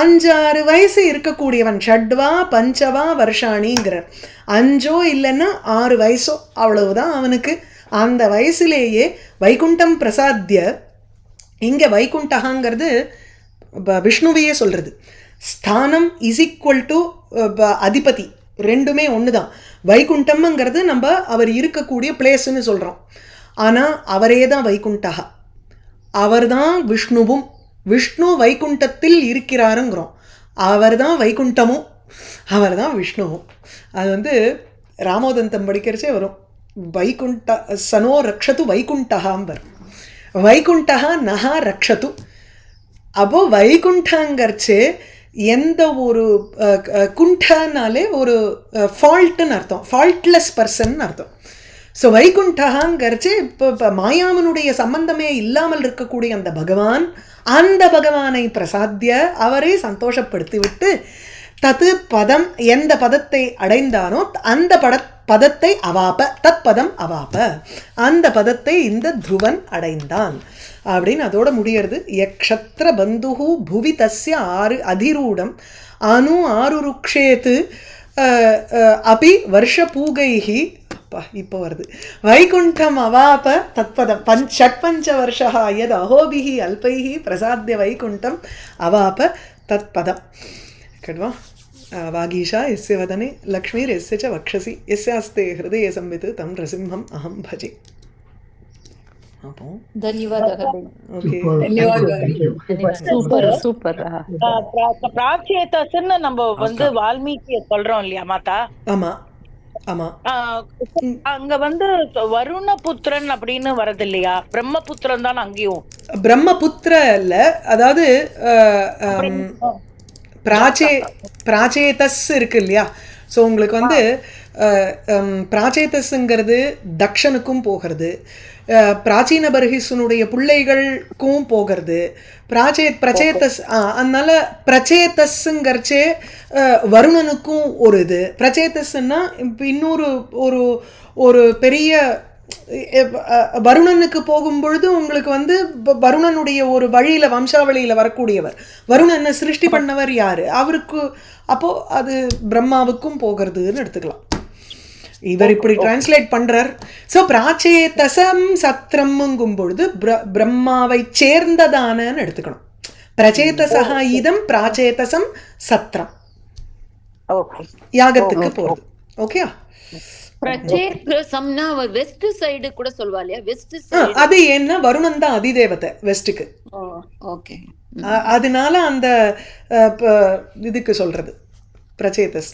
5-6 வயசு இருக்கக்கூடியவன், ஷட்வா பஞ்சவா வருஷாணிங்கிறார், 5 இல்லைன்னா 6 வயசோ அவ்வளவுதான் அவனுக்கு, அந்த வயசுலேயே வைகுண்டம் பிரசாத்திய, இங்கே வைகுண்டகாங்கிறது விஷ்ணுவையே சொல்கிறது, ஸ்தானம் இஸ் ஈக்குவல் டு அதிபதி, ரெண்டுமே ஒன்று தான். வைகுண்டம்ங்கிறது நம்ம அவர் இருக்கக்கூடிய பிளேஸ்ன்னு சொல்கிறோம், ஆனால் அவரே தான் வைகுண்டகா, அவர் தான் விஷ்ணுவும், விஷ்ணு வைகுண்டத்தில் இருக்கிறாருங்கிறோம், அவர் தான் வைகுண்டமும் அவர் தான் விஷ்ணுவும். அது வந்து ராமோதந்தம் படிக்கிறச்சே வரும், வைகுண்ட சனோ ரக்ஷத்து வைகுண்டகாம்பர், வைகுண்டகா நகா ரக்ஷத்து. அப்போது வைகுண்டங்கிறச்சு எந்த ஒரு குண்டனாலே ஒரு ஃபால்ட்டுன்னு அர்த்தம், ஃபால்ட்லெஸ் பர்சன் அர்த்தம். ஸோ வைகுண்டகாங்கிறச்சு இப்போ மாயாவனுடைய சம்பந்தமே இல்லாமல் இருக்கக்கூடிய அந்த பகவான், அந்த பகவானை பிரசாத்திய அவரை சந்தோஷப்படுத்தி விட்டு தத்து பதம் எந்த பதத்தை அடைந்தானோ அந்த பதத்தை அவாப்ப, தத் பதம் அவாப்ப, அந்த பதத்தை இந்த துருவன் அடைந்தான் அப்படின்னு அதோட முடியறது. யக்ஷத்ர பந்துஹு புவி தஸ்ய அதிரூடம் அனு ஆருருக்ஷேத்து அபி வருஷ பூகைஹி, இப்போ வருது, வைகுண்டம் அவாப தத்பதம் ஷட்பஞ்ச வருஷா யத் அஹோபிஹி அல்பைஹி பிரசாத்திய வைகுண்டம் அவாப தத்பதம். கட்வா வாகீஷா எஸ்ய வதனே லக்ஷ்மீர் எஸ்ய ச வக்ஷசி எஸ்யாஸ்தே ஹிருதய சம்வித் தம் நரசிம்ஹம் அஹம் பஜே. பிராச்சேதஸ்ன்னு நம்ம வந்து வால்மீகிய சொல்றோம் இல்லையா மாதா? ஆமா ஆமா. அங்க வந்து வருணபுத்திரன் அப்படின்னு வரது இல்லையா? பிரம்மபுத்திரன் தான் அங்கேயும். பிரம்மபுத்திர இல்ல, அதாவது பிராச்சேதஸ் இருக்கு இல்லையா? ஸோ உங்களுக்கு வந்து பிராச்சேதஸ்ங்கிறது தக்ஷனுக்கும் போகிறது, பிராச்சீன பர்ஹிஸுனுடைய பிள்ளைகளுக்கும் போகிறது, பிரச்சேதஸ். அதனால பிரச்சேதஸ்ங்கிறச்சே வருணனுக்கும் ஒரு இது, பிரச்சேதஸ்ன்னா இன்னொரு ஒரு ஒரு பெரிய வருணனுக்கு போகும்பொழுது உங்களுக்கு வந்து வருணனுடைய ஒரு வழியில வம்சாவளியில வரக்கூடியவர், வருணனை சிருஷ்டி பண்ணவர் யாரு, அவருக்கு அப்போ அது பிரம்மாவுக்கும் போகிறதுன்னு எடுத்துக்கலாம். இவர் இப்படி டிரான்ஸ்லேட் பண்றார். ஸோ பிராச்சேதசம் சத்திரம்ங்கும் பொழுது பிரம்மாவை சேர்ந்ததானன்னு எடுத்துக்கணும். பிரச்சேதசா இதம் பிராச்சேதசம் சத்திரம், யாகத்துக்கு போறது. ஓகே, வெஸ்ட் சைடு கூட சொல்வாங்க. வெஸ்ட் சைடு அது என்ன, வருணன் தான் அதிதேவதை வெஸ்ட்டுக்கு, அதனால அந்த இதுக்கு சொல்றது பிரச்சேதஸ்.